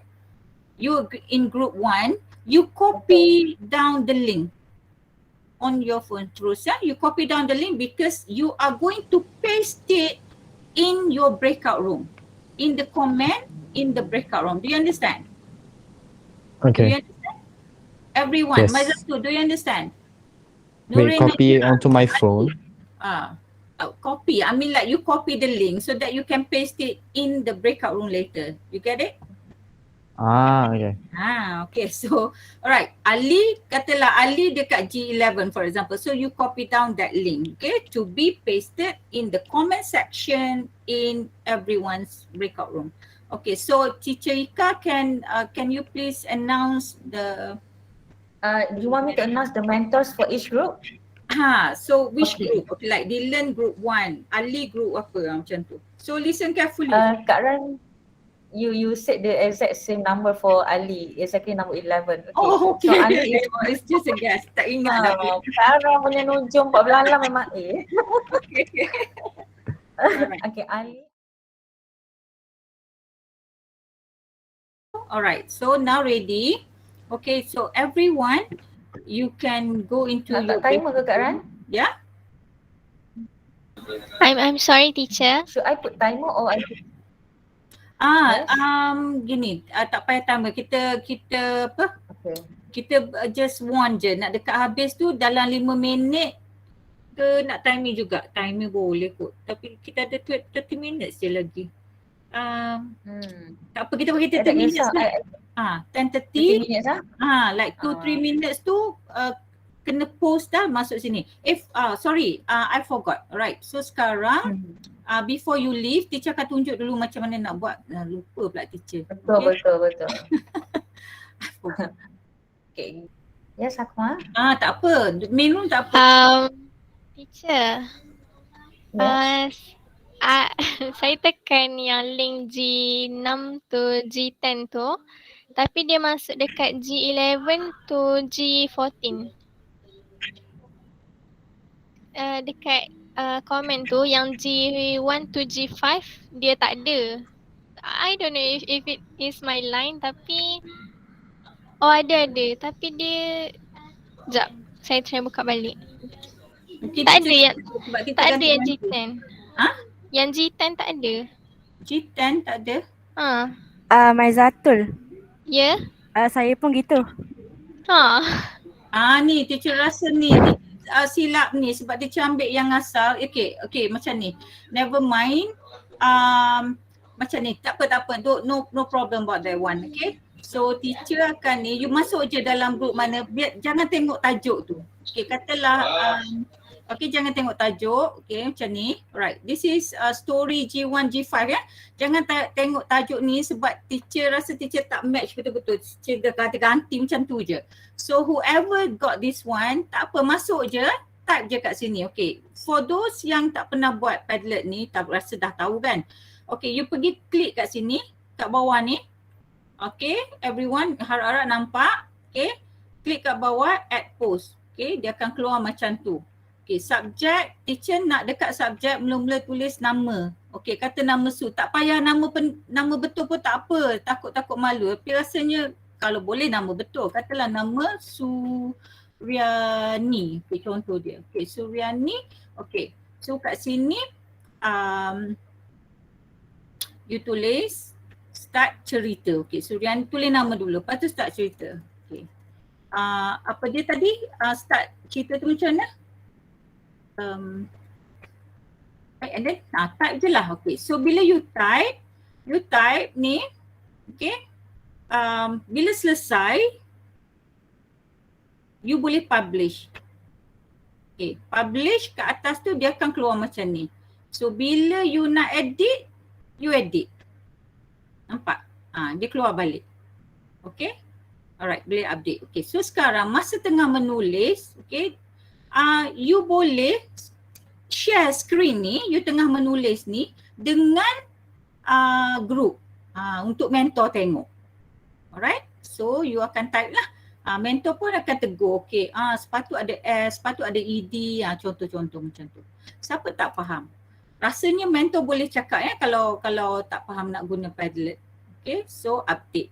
you're in group 1, you copy down the link on your phone terus, ya. You copy down the link because you are going to paste it in your breakout room, in the comment in the breakout room. Do you understand? Do you Okay. understand? Everyone, Yes. Mazatu, do you understand? Wait, copy it onto my phone. Copy. I mean like you copy the link so that you can paste it in the breakout room later. You get it? Okay. Okay. So, alright. Ali, katalah Ali dekat G11 for example. So you copy down that link, okay, to be pasted in the comment section in everyone's breakout room. Okay. So Teacher Ika, can you please announce the You want me to announce the mentors for each group? So which Okay. group? Okay, like Dylan group 1, Ali group apa macam tu. So listen carefully. Kak Ran, you said the exact same number for Ali, exactly number 11. Okay. Oh, okay. So Ali is It's just a guess. Tak ingat dah. Kak Ran punya nujum 14 lah memang A. Okay. Okay, Ali. Alright, so now ready. Okay, so everyone, you can go into Nak your tak timer ke Kak Ran? Yeah? I'm sorry, teacher. Should I put timer or I put... Gini, tak payah timer. Kita apa? Okay. Kita just warn je. Nak dekat habis tu dalam 5 minit ke nak timer juga. Timer boleh kot. Tapi kita ada 30 minutes je lagi. Tak apa, kita bagi 30 minutes lah. 10:30. 30 minutes lah? Like 2-3 minutes tu kena post dah masuk sini. I forgot. Right. So sekarang before you leave, teacher akan tunjuk dulu macam mana nak buat. Lupa pula teacher. Betul. I forgot. Okay. Yes, Akma. Tak apa. Minum tak apa. Teacher. Saya tekan yang link G6 to G10 tu, tapi dia masuk dekat G11 to G14. Dekat komen tu yang G1 to G5 dia tak ada. I don't know if it is my line, tapi ada tapi dia sekejap, saya try buka balik. Tak ada yang G10. Yang G10 tak ada. G10 tak ada? Maizatul. Ya? Saya pun gitu. Ni teacher rasa ni silap ni sebab teacher ambil yang asal. Okay, macam ni. Never mind. Macam ni, tak apa. No problem about that one, okay? So teacher akan ni, you masuk je dalam group mana, jangan tengok tajuk tu. Okay, katalah jangan tengok tajuk. Okay, macam ni. Alright, this is story G1, G5 ya. Jangan tengok tajuk ni sebab teacher rasa teacher tak match betul-betul. Teacher ganti macam tu je. So whoever got this one, tak apa, masuk je. Type je kat sini. Okay, for those yang tak pernah buat Padlet ni, tak rasa dah tahu kan. Okay, you pergi klik kat sini, kat bawah ni. Okay, everyone harap-harap nampak. Okay, klik kat bawah add post. Okay, dia akan keluar macam tu. Okay, subjek, teacher nak dekat subjek mula-mula tulis nama. Okay, kata nama Su. Tak payah nama betul pun tak apa. Takut malu. Tapi rasanya kalau boleh nama betul. Katalah nama Suryani. Okay, contoh dia. Okay, Suryani. Okay, so kat sini you tulis start cerita. Okay, Suryani tulis nama dulu. Lepas tu start cerita. Okay. Apa dia tadi? Start cerita tu macam mana? Right, and then type je lah. Okay, so bila you type ni, okay, bila selesai, you boleh publish. Okay, publish kat atas tu dia akan keluar macam ni. So bila you nak edit, you edit. Nampak? Dia keluar balik. Okay? Alright, boleh update. Okay, so sekarang masa tengah menulis, okay, you boleh share screen ni, you tengah menulis ni dengan group untuk mentor tengok. Alright, so you akan type lah. Mentor pun akan tegur, okay, sepatut ada S, sepatut ada ED, contoh-contoh macam tu. Siapa tak faham? Rasanya mentor boleh cakap kalau tak faham nak guna Padlet. Okay, so update.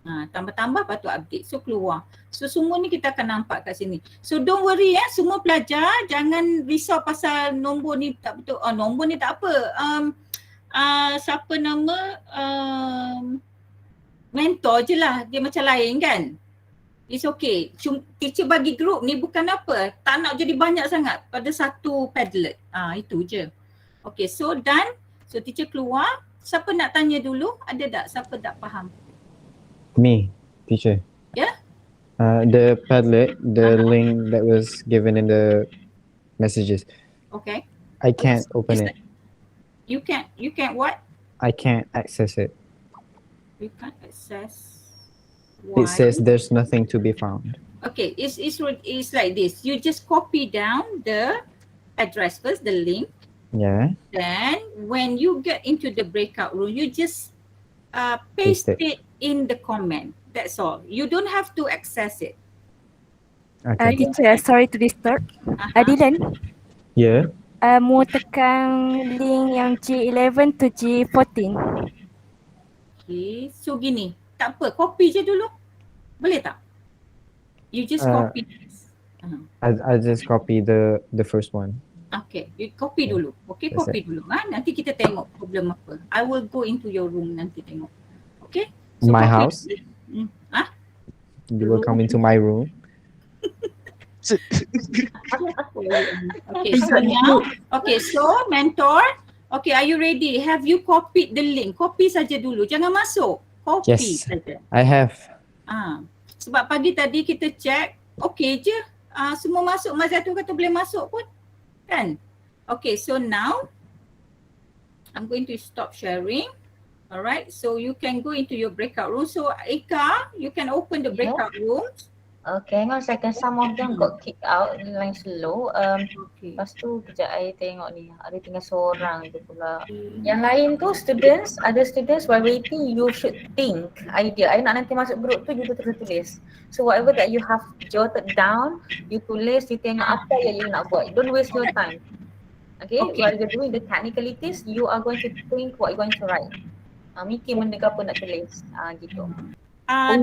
Tambah-tambah patut update. So keluar. So semua ni kita akan nampak kat sini. So don't worry semua pelajar jangan risau pasal nombor ni tak betul. Nombor ni tak apa. Siapa nama mentor je lah. Dia macam lain kan. It's okay. Teacher bagi group ni bukan apa. Tak nak jadi banyak sangat pada satu Padlet. Itu je. Okay, so done. So teacher keluar. Siapa nak tanya dulu? Ada tak? Siapa tak faham? Me, teacher. Yeah? The Padlet, the link that was given in the messages. Okay. I can't open it. You can't what? I can't access it. You can't access. Why? It says there's nothing to be found. Okay, it's like this. You just copy down the address first, the link. Yeah. Then when you get into the breakout room, you just paste it in the comment. That's all. You don't have to access it. Okay. Teacher, sorry to disturb. Dylan, Yeah. mau tekan link yang G11 to G14. Okay, so gini. Tak apa, copy je dulu. Boleh tak? You just copy. I just copy the first one. Okay, you copy dulu. Okay, That's copy dulu. Nanti kita tengok problem apa. I will go into your room nanti tengok. Okay? So My copy house? dulu. You will come into my room. Okay, so mentor. Okay, are you ready? Have you copied the link? Copy saja dulu. Jangan masuk. Copy Yes, saja. I have. Sebab pagi tadi kita check, okay je. Semua masuk. Mas Zatul kata boleh masuk pun. Kan? Okay, so now I'm going to stop sharing. Alright, so you can go into your breakout room. So Eka, you can open the breakout rooms. Okay, hang on a second. Some of them got kicked out, line slow. Okay. Lepas tu kejap I tengok ni, ada tinggal seorang tu pula. Yang lain tu students, ada students while waiting you should think idea. I nak nanti masuk group tu you betul tulis. So whatever that you have jotted down, you tulis, you tengok apa yang you nak buat. Don't waste your time. Okay, while you're doing the technicalities, you are going to think what you're going to write. Mikir benda ke apa nak tulis. Gitu.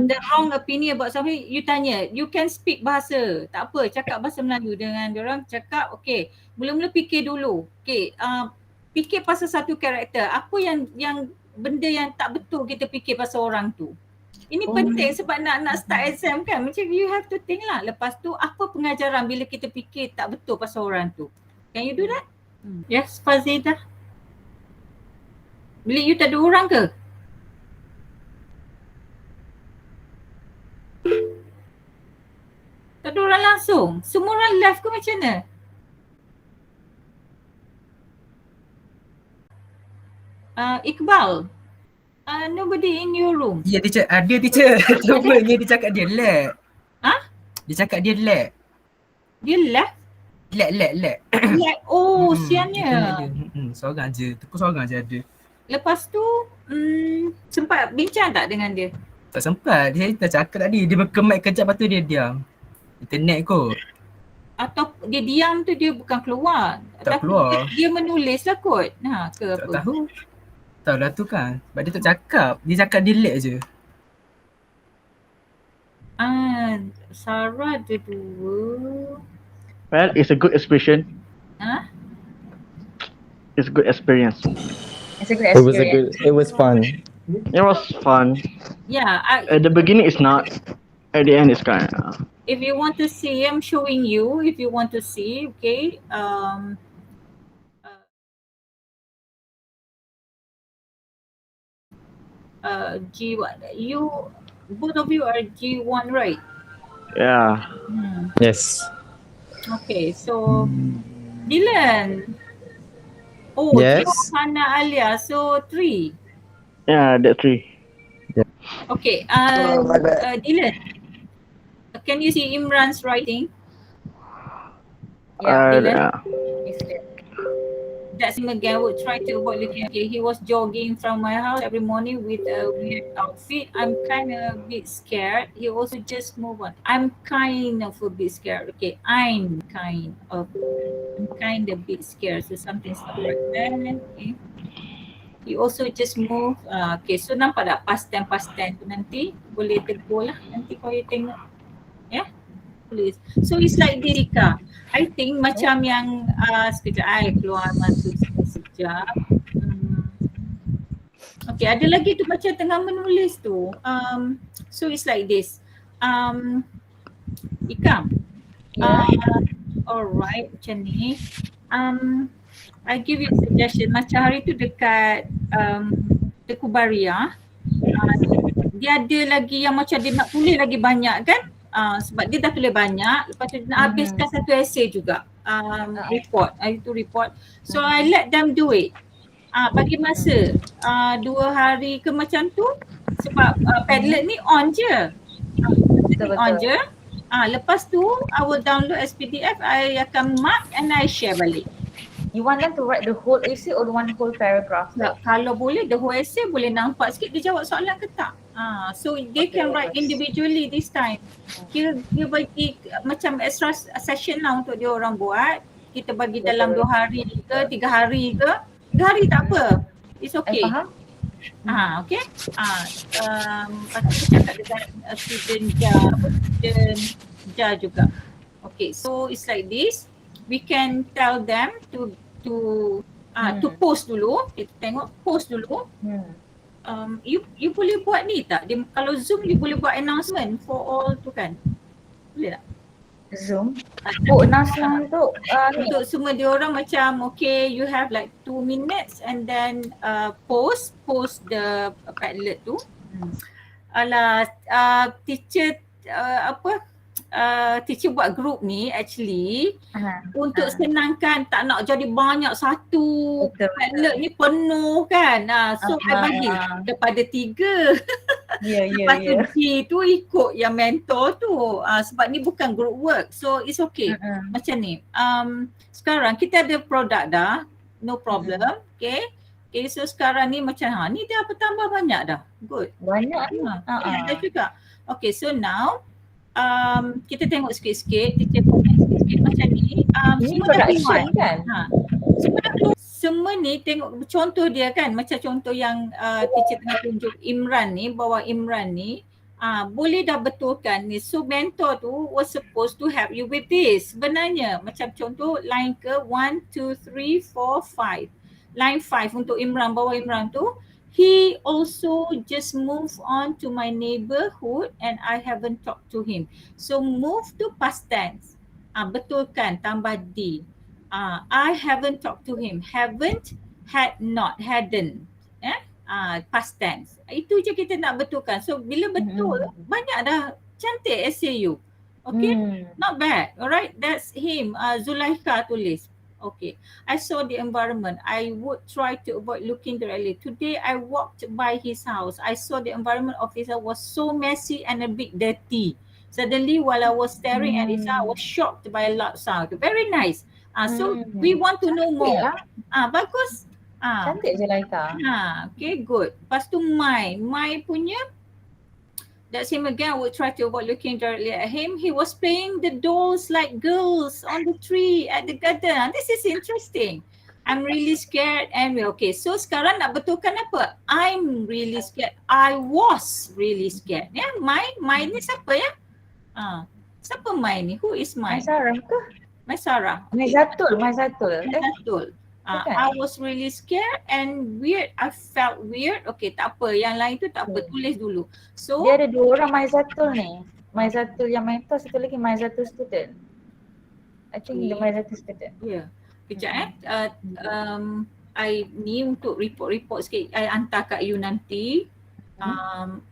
The wrong opinion about something, you tanya, you can speak bahasa, tak apa, cakap bahasa Melayu dengan diorang, cakap, okay, mula-mula fikir dulu, okay, fikir pasal satu karakter, apa yang benda yang tak betul kita fikir pasal orang tu. Ini penting sebab nak start exam kan, macam you have to think lah, lepas tu apa pengajaran bila kita fikir tak betul pasal orang tu. Can you do that? Yes, Fazidah. Bilik you tak ada orang ke? Tak ada orang langsung? Semua orang live ke macam mana? Iqbal, nobody in your room. Ya, teacher. Ada teacher. Cumanya dia cakap dia lag. Dia cakap dia lag. Dia lag? Lag. Lag, siannya. Seorang je. Tepu seorang je ada. Lepas tu, sempat bincang tak dengan dia? Tak sempat. Dia dah cakap tadi. Dia berkemat kejap lepas tu dia diam. Internet kot. Atau dia diam tu dia bukan keluar. Tak keluar. Dia menulis lah kot. Ke Tak apa? tahu. Tahu lah tu kan. Sebab dia tak cakap. Dia cakap dia lag je. Sarah ada dua. Well, it's a good expression. It's a good experience. It's a good experience. It was fun. It was fun. Yeah. At the beginning, it's not. At the end, it's kind of. If you want to see, I'm showing you. If you want to see, okay. G what? You both of you are G1, right? Yeah. Yes. Okay, so Dylan. Oh, Yes. Hannah Alia. So 3. Yeah, that 3. Okay, Dylan. Can you see Imran's writing? Yeah, Dylan? Yeah. Is there? That's him again. I would try to avoid looking. Okay, he was jogging from my house every morning with a weird outfit. I'm kind of a bit scared. He also just moved on. I'm kind of a bit scared. Okay, I'm kind of a bit scared. So something's not right there. Okay. He also just move. Okay, so nampak tak past tense tu nanti boleh tegur lah. Nanti kalau you tengok. Yeah. Tulis. So it's like this, Rika. I think macam yang sekejap I keluar masuk sekejap. Okay, ada lagi tu macam tengah menulis tu. So it's like this. Ika. Alright, macam ni. I give you a suggestion. Macam hari tu dekat Tengku Ibrahim, dia ada lagi yang macam dia nak tulis lagi banyak kan? Sebab dia dah tulis banyak, lepas tu dia nak habiskan satu essay juga. Report, hari tu report. So I let them do it. Bagi masa 2 hari ke macam tu, sebab Padlet ni on je. On je. Lepas tu I will download as PDF, I akan mark and I share balik. You want them to write the whole essay or the one whole paragraph? Kalau boleh the whole essay, boleh nampak sikit dia jawab soalan ke tak. So they can write individually this time. Kira dia bagi macam extra session lah untuk dia orang buat. Kita bagi dalam 2 hari ke 3 hari ke. 3 hari tak apa. It's okay. Faham? Okay. Lepas tu cakap dengan student Ja juga. Okay, so it's like this. We can tell them to post dulu. Kita tengok post dulu. You boleh buat ni tak? Kalau Zoom you boleh buat announcement for all tu kan? Boleh tak? Zoom? Announcement untuk semua dia orang macam okay, you have like 2 minutes and then post the Padlet tu. Alah, teacher teacher buat group ni actually untuk senangkan, tak nak jadi banyak satu. Padlet ni penuh kan. So I bagi daripada 3. Lepas tu G tu ikut yang mentor tu. Sebab ni bukan group work. So it's okay. Macam ni. Sekarang kita ada produk dah. No problem. Okay. Okay, so sekarang ni macam ni dah bertambah banyak dah. Good. Banyak dah juga. Okay, so now kita tengok sikit-sikit, kita komen sikit-sikit macam ni. Semua dah keluar kan? Semua ni tengok contoh dia kan, macam contoh yang teacher tengah tunjuk Imran ni, bawa Imran ni. Boleh dah betulkan ni. So mentor tu was supposed to help you with this. Sebenarnya macam contoh line ke 1, 2, 3, 4, 5. Line 5 untuk Imran, bawa Imran tu. He also just moved on to my neighborhood and I haven't talked to him. So move to past tense. Betulkan, tambah D. I haven't talked to him. Haven't, had not, hadn't. Past tense. Itu je kita nak betulkan. So bila betul, banyak dah cantik essay you. Okay, not bad. Alright, that's him. Zulaikha tulis. Okay, I saw the environment. I would try to avoid looking directly. Today I walked by his house. I saw the environment of his house was so messy and a bit dirty. Suddenly while I was staring at his house, I was shocked by a loud sound. Very nice. So we want to know more. Bagus. Cantik je Laika. Okay, good. Lepas tu my punya, that's him again. I would try to avoid looking directly at him. He was playing the dolls like girls on the tree at the garden. This is interesting. I'm really scared and okay. So sekarang nak betulkan apa? I'm really scared. I was really scared. Yeah, my ni siapa ya? Siapa my ni? Who is my? Sarah ke? My Sarah. My Zatul. I was really scared and weird. I felt weird. Okay, tak apa. Yang lain tu tak apa. Tulis dulu. So dia ada 2 orang Maizatul ni. Maizatul yang mentor, satu lagi Maizatul student. I think the Maizatul student. Yeah. Kejap I ni untuk report sikit. I hantar kat you nanti.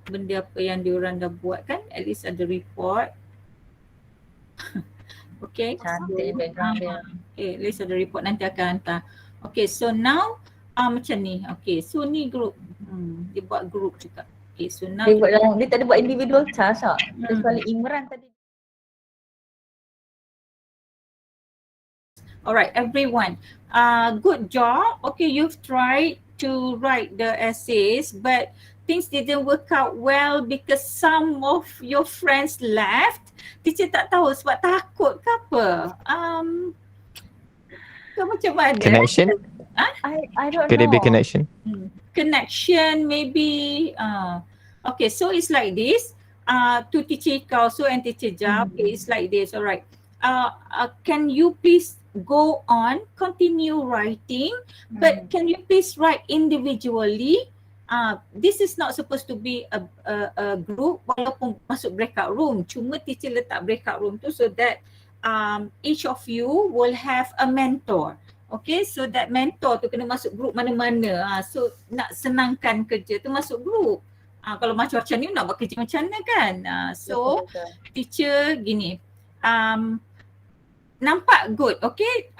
benda apa yang diorang dah buat kan, at least ada report. Okay, Cantik background dia. Okay, at least ada report, nanti akan hantar. Okay, so now macam ni. Okay, so ni group. Dia buat group juga. Okay, so now Dia tak ada buat individual task tak? Kecuali Imran tadi. Alright, everyone. Good job. Okay, you've tried to write the essays, but things didn't work out well because some of your friends left. Teacher tak tahu sebab takut ke apa. So macam mana? Connection? I don't Could know. it be connection? Connection maybe. Okay, so it's like this. To Teacher Ika also and Teacher Ja. Okay, it's like this. Alright. Can you please go on, continue writing, but can you please write individually? This is not supposed to be a group walaupun masuk breakout room. Cuma teacher letak breakout room tu so that each of you will have a mentor. Okay, so that mentor tu kena masuk group mana-mana. So nak senangkan kerja tu masuk group. Kalau macam-macam ni nak buat kerja macam mana kan? So teacher gini. Nampak good, okay?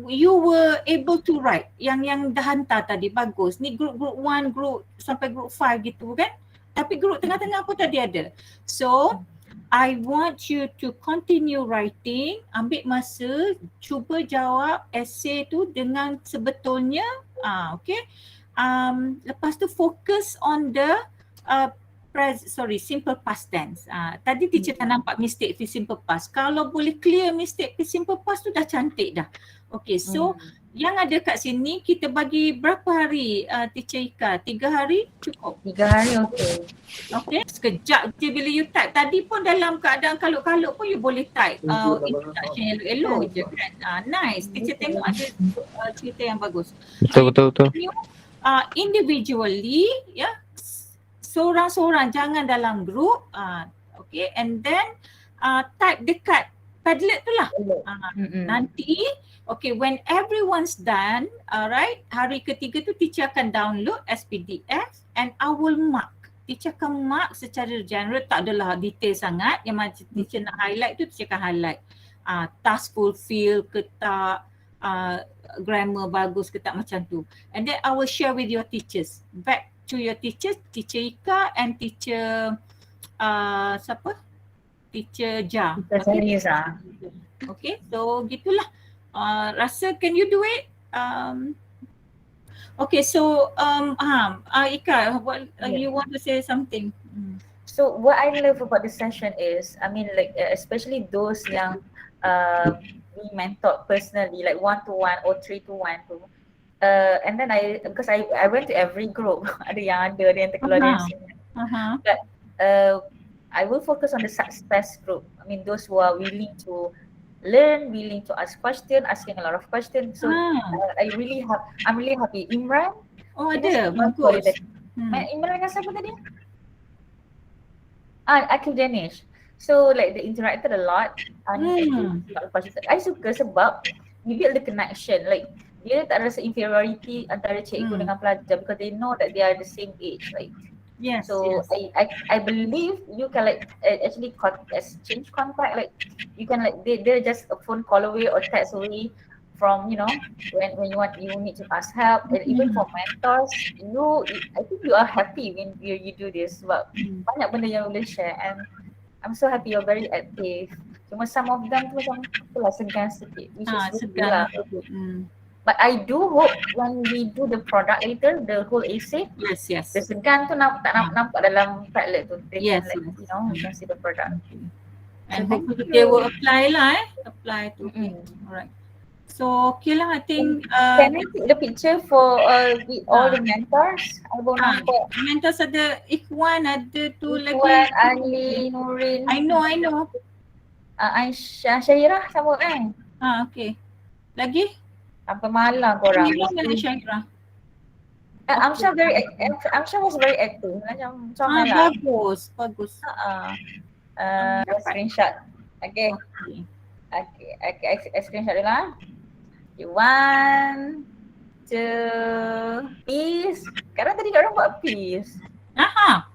You were able to write. Yang dah hantar tadi bagus. Ni group 1, group sampai group 5 gitu kan? Tapi group tengah-tengah pun tadi ada. So, I want you to continue writing. Ambil masa, cuba jawab essay tu dengan sebetulnya. Okay? Lepas tu fokus on the simple past tense. Tadi teacher tak nampak mistake di simple past. Kalau boleh clear mistake di simple past tu dah cantik dah. Okay, so yang ada kat sini kita bagi berapa hari Teacher Ika? 3 hari cukup? 3 hari okay. Okay, sekejap je bila you type. Tadi pun dalam keadaan kalut-kalut pun you boleh type. Introduction elok-elok je kan. Nice, teacher tengok ada cerita yang bagus. Betul. Individually, ya. Seorang-seorang, jangan dalam group. Okay, and then type dekat Padlet tu lah. Nanti, okay, when everyone's done, alright, hari ketiga tu teacher akan download as PDF and I will mark. Teacher akan mark secara general, tak adalah detail sangat. Yang macam teacher nak highlight tu, teacher akan highlight. Task fulfill ke tak, grammar bagus ke tak, macam tu. And then I will share with your teachers. Back to your teachers, Teacher Ika and Teacher siapa? Teacher Ja. Okay, so gitulah. Rasa can you do it? Okay, so Ika, what you want to say something? So what I love about this session is, I mean like especially those yang we mentored personally, like 1-to-1 or 3-to-1 tu. And then because I went to every group. Ada yang yang terkeluar dari sini. But I will focus on the success group. I mean those who are willing to learn, willing to ask questions, asking a lot of questions. So I'm really happy. Imran. Oh ada, bagus. Imran dengan siapa tadi? Akil Danish. So like they interacted a lot. I suka sebab we build the connection. Like dia tak rasa inferiority antara cikgu dengan pelajar because they know that they are the same age, right? Yes. So yes. I believe you can like actually exchange contact, like you can like they're just a phone call away or text away from, you know, when you need to ask help. And even for mentors, I think you are happy when you do this sebab banyak benda yang boleh share and I'm so happy you're very active. Cuma some of them tu macam itulah segan sikit. Segan. But I do hope when we do the product later, the whole essay, yes, the segan tu tak nampak dalam Padlet tu. They yes, can, like, you know, you can see the product. And hopefully they will apply lah apply to alright. So okay lah, I think can I take the picture for with all the mentors? I will nampak. Mentors ada Ikhwan, ada tu lagi. Ikhwan, Ali, Nurin. I know. Aisyah, Syairah sama kan? Okay. Lagi? Sampai malam korang. Mana Syairah? Amsyah was very active. Macam malam. Bagus. Screenshot. Okay. Screenshot dulu lah. 1, 2, peace. Sekarang tadi orang buat peace. Aha.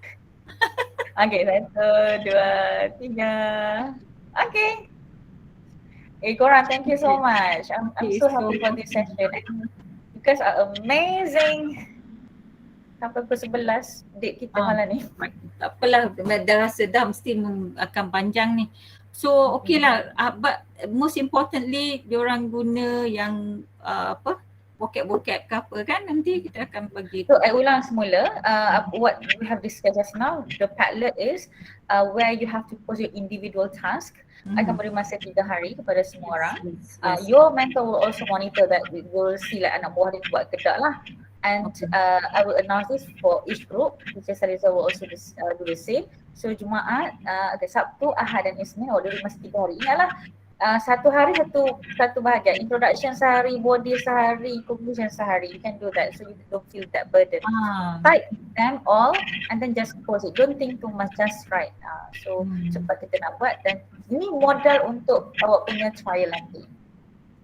Okay, 1, 2, 3. Okay. Korang, thank you so much. I'm so happy for this session. You guys are amazing. Sampai pukul 11 date kita malam ni. Tak apalah, dah rasa dah mesti akan panjang ni. So okay lah, but most importantly diorang guna yang vocab-vocab ke apa kan, nanti kita akan bagi. So I ulang semula, what we have discussed just now, the Padlet is where you have to post your individual task. Akan beri masa 3 hari kepada semua orang. Your mentor will also monitor that, we will see like anak buah dia buat ke tak lah. And I will announce this for each group. Teacher Saliza will also do the same. So Jumaat, Sabtu, Ahad dan Isnin, dia masa 3 hari. Ingatlah, satu hari satu bahagian. Introduction sehari, body sehari, conclusion sehari. You can do that so you don't feel that burden. Type them all and then just post it. Don't think too much, just write. So cepat kita nak buat, dan ini modal untuk awak punya trial nanti.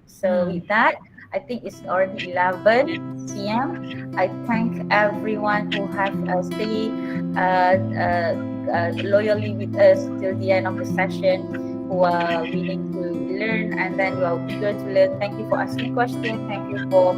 So with that, I think it's already 11 PM. I thank everyone who have stayed loyally with us till the end of the session, who are willing to learn and then who are eager to learn. Thank you for asking questions. Thank you for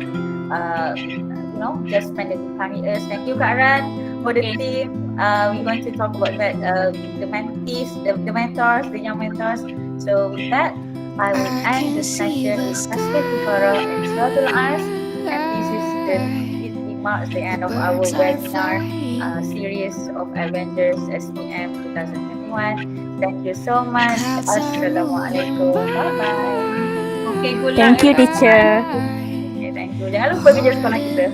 just spending time with us. Thank you Kak Ran for the team. We're going to talk about that, the mentees, the mentors, the young mentors. So with that, I will end the session with Tasbih Kifara and Suratul As, and it marks the end of our webinar series of Avengers SPM 2021. Thank you so much. Assalamualaikum. Bye-bye. Okay, good luck. Thank you, teacher. Okay, thank you. Jangan lupa kerja sekolah kita.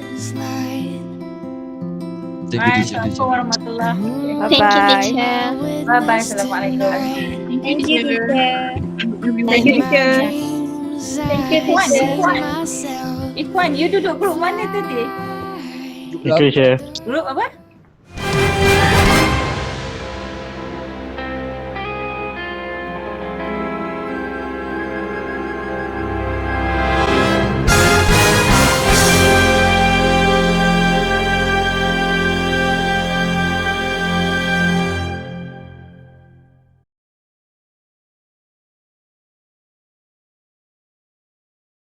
Assalamualaikum warahmatullahi wabarakatuh. Thank you, teacher. Bye-bye. Assalamualaikum. Thank you, teacher. Thank you, teacher. Thank you, Ikwan, you duduk group mana tadi? Itu je. Group apa?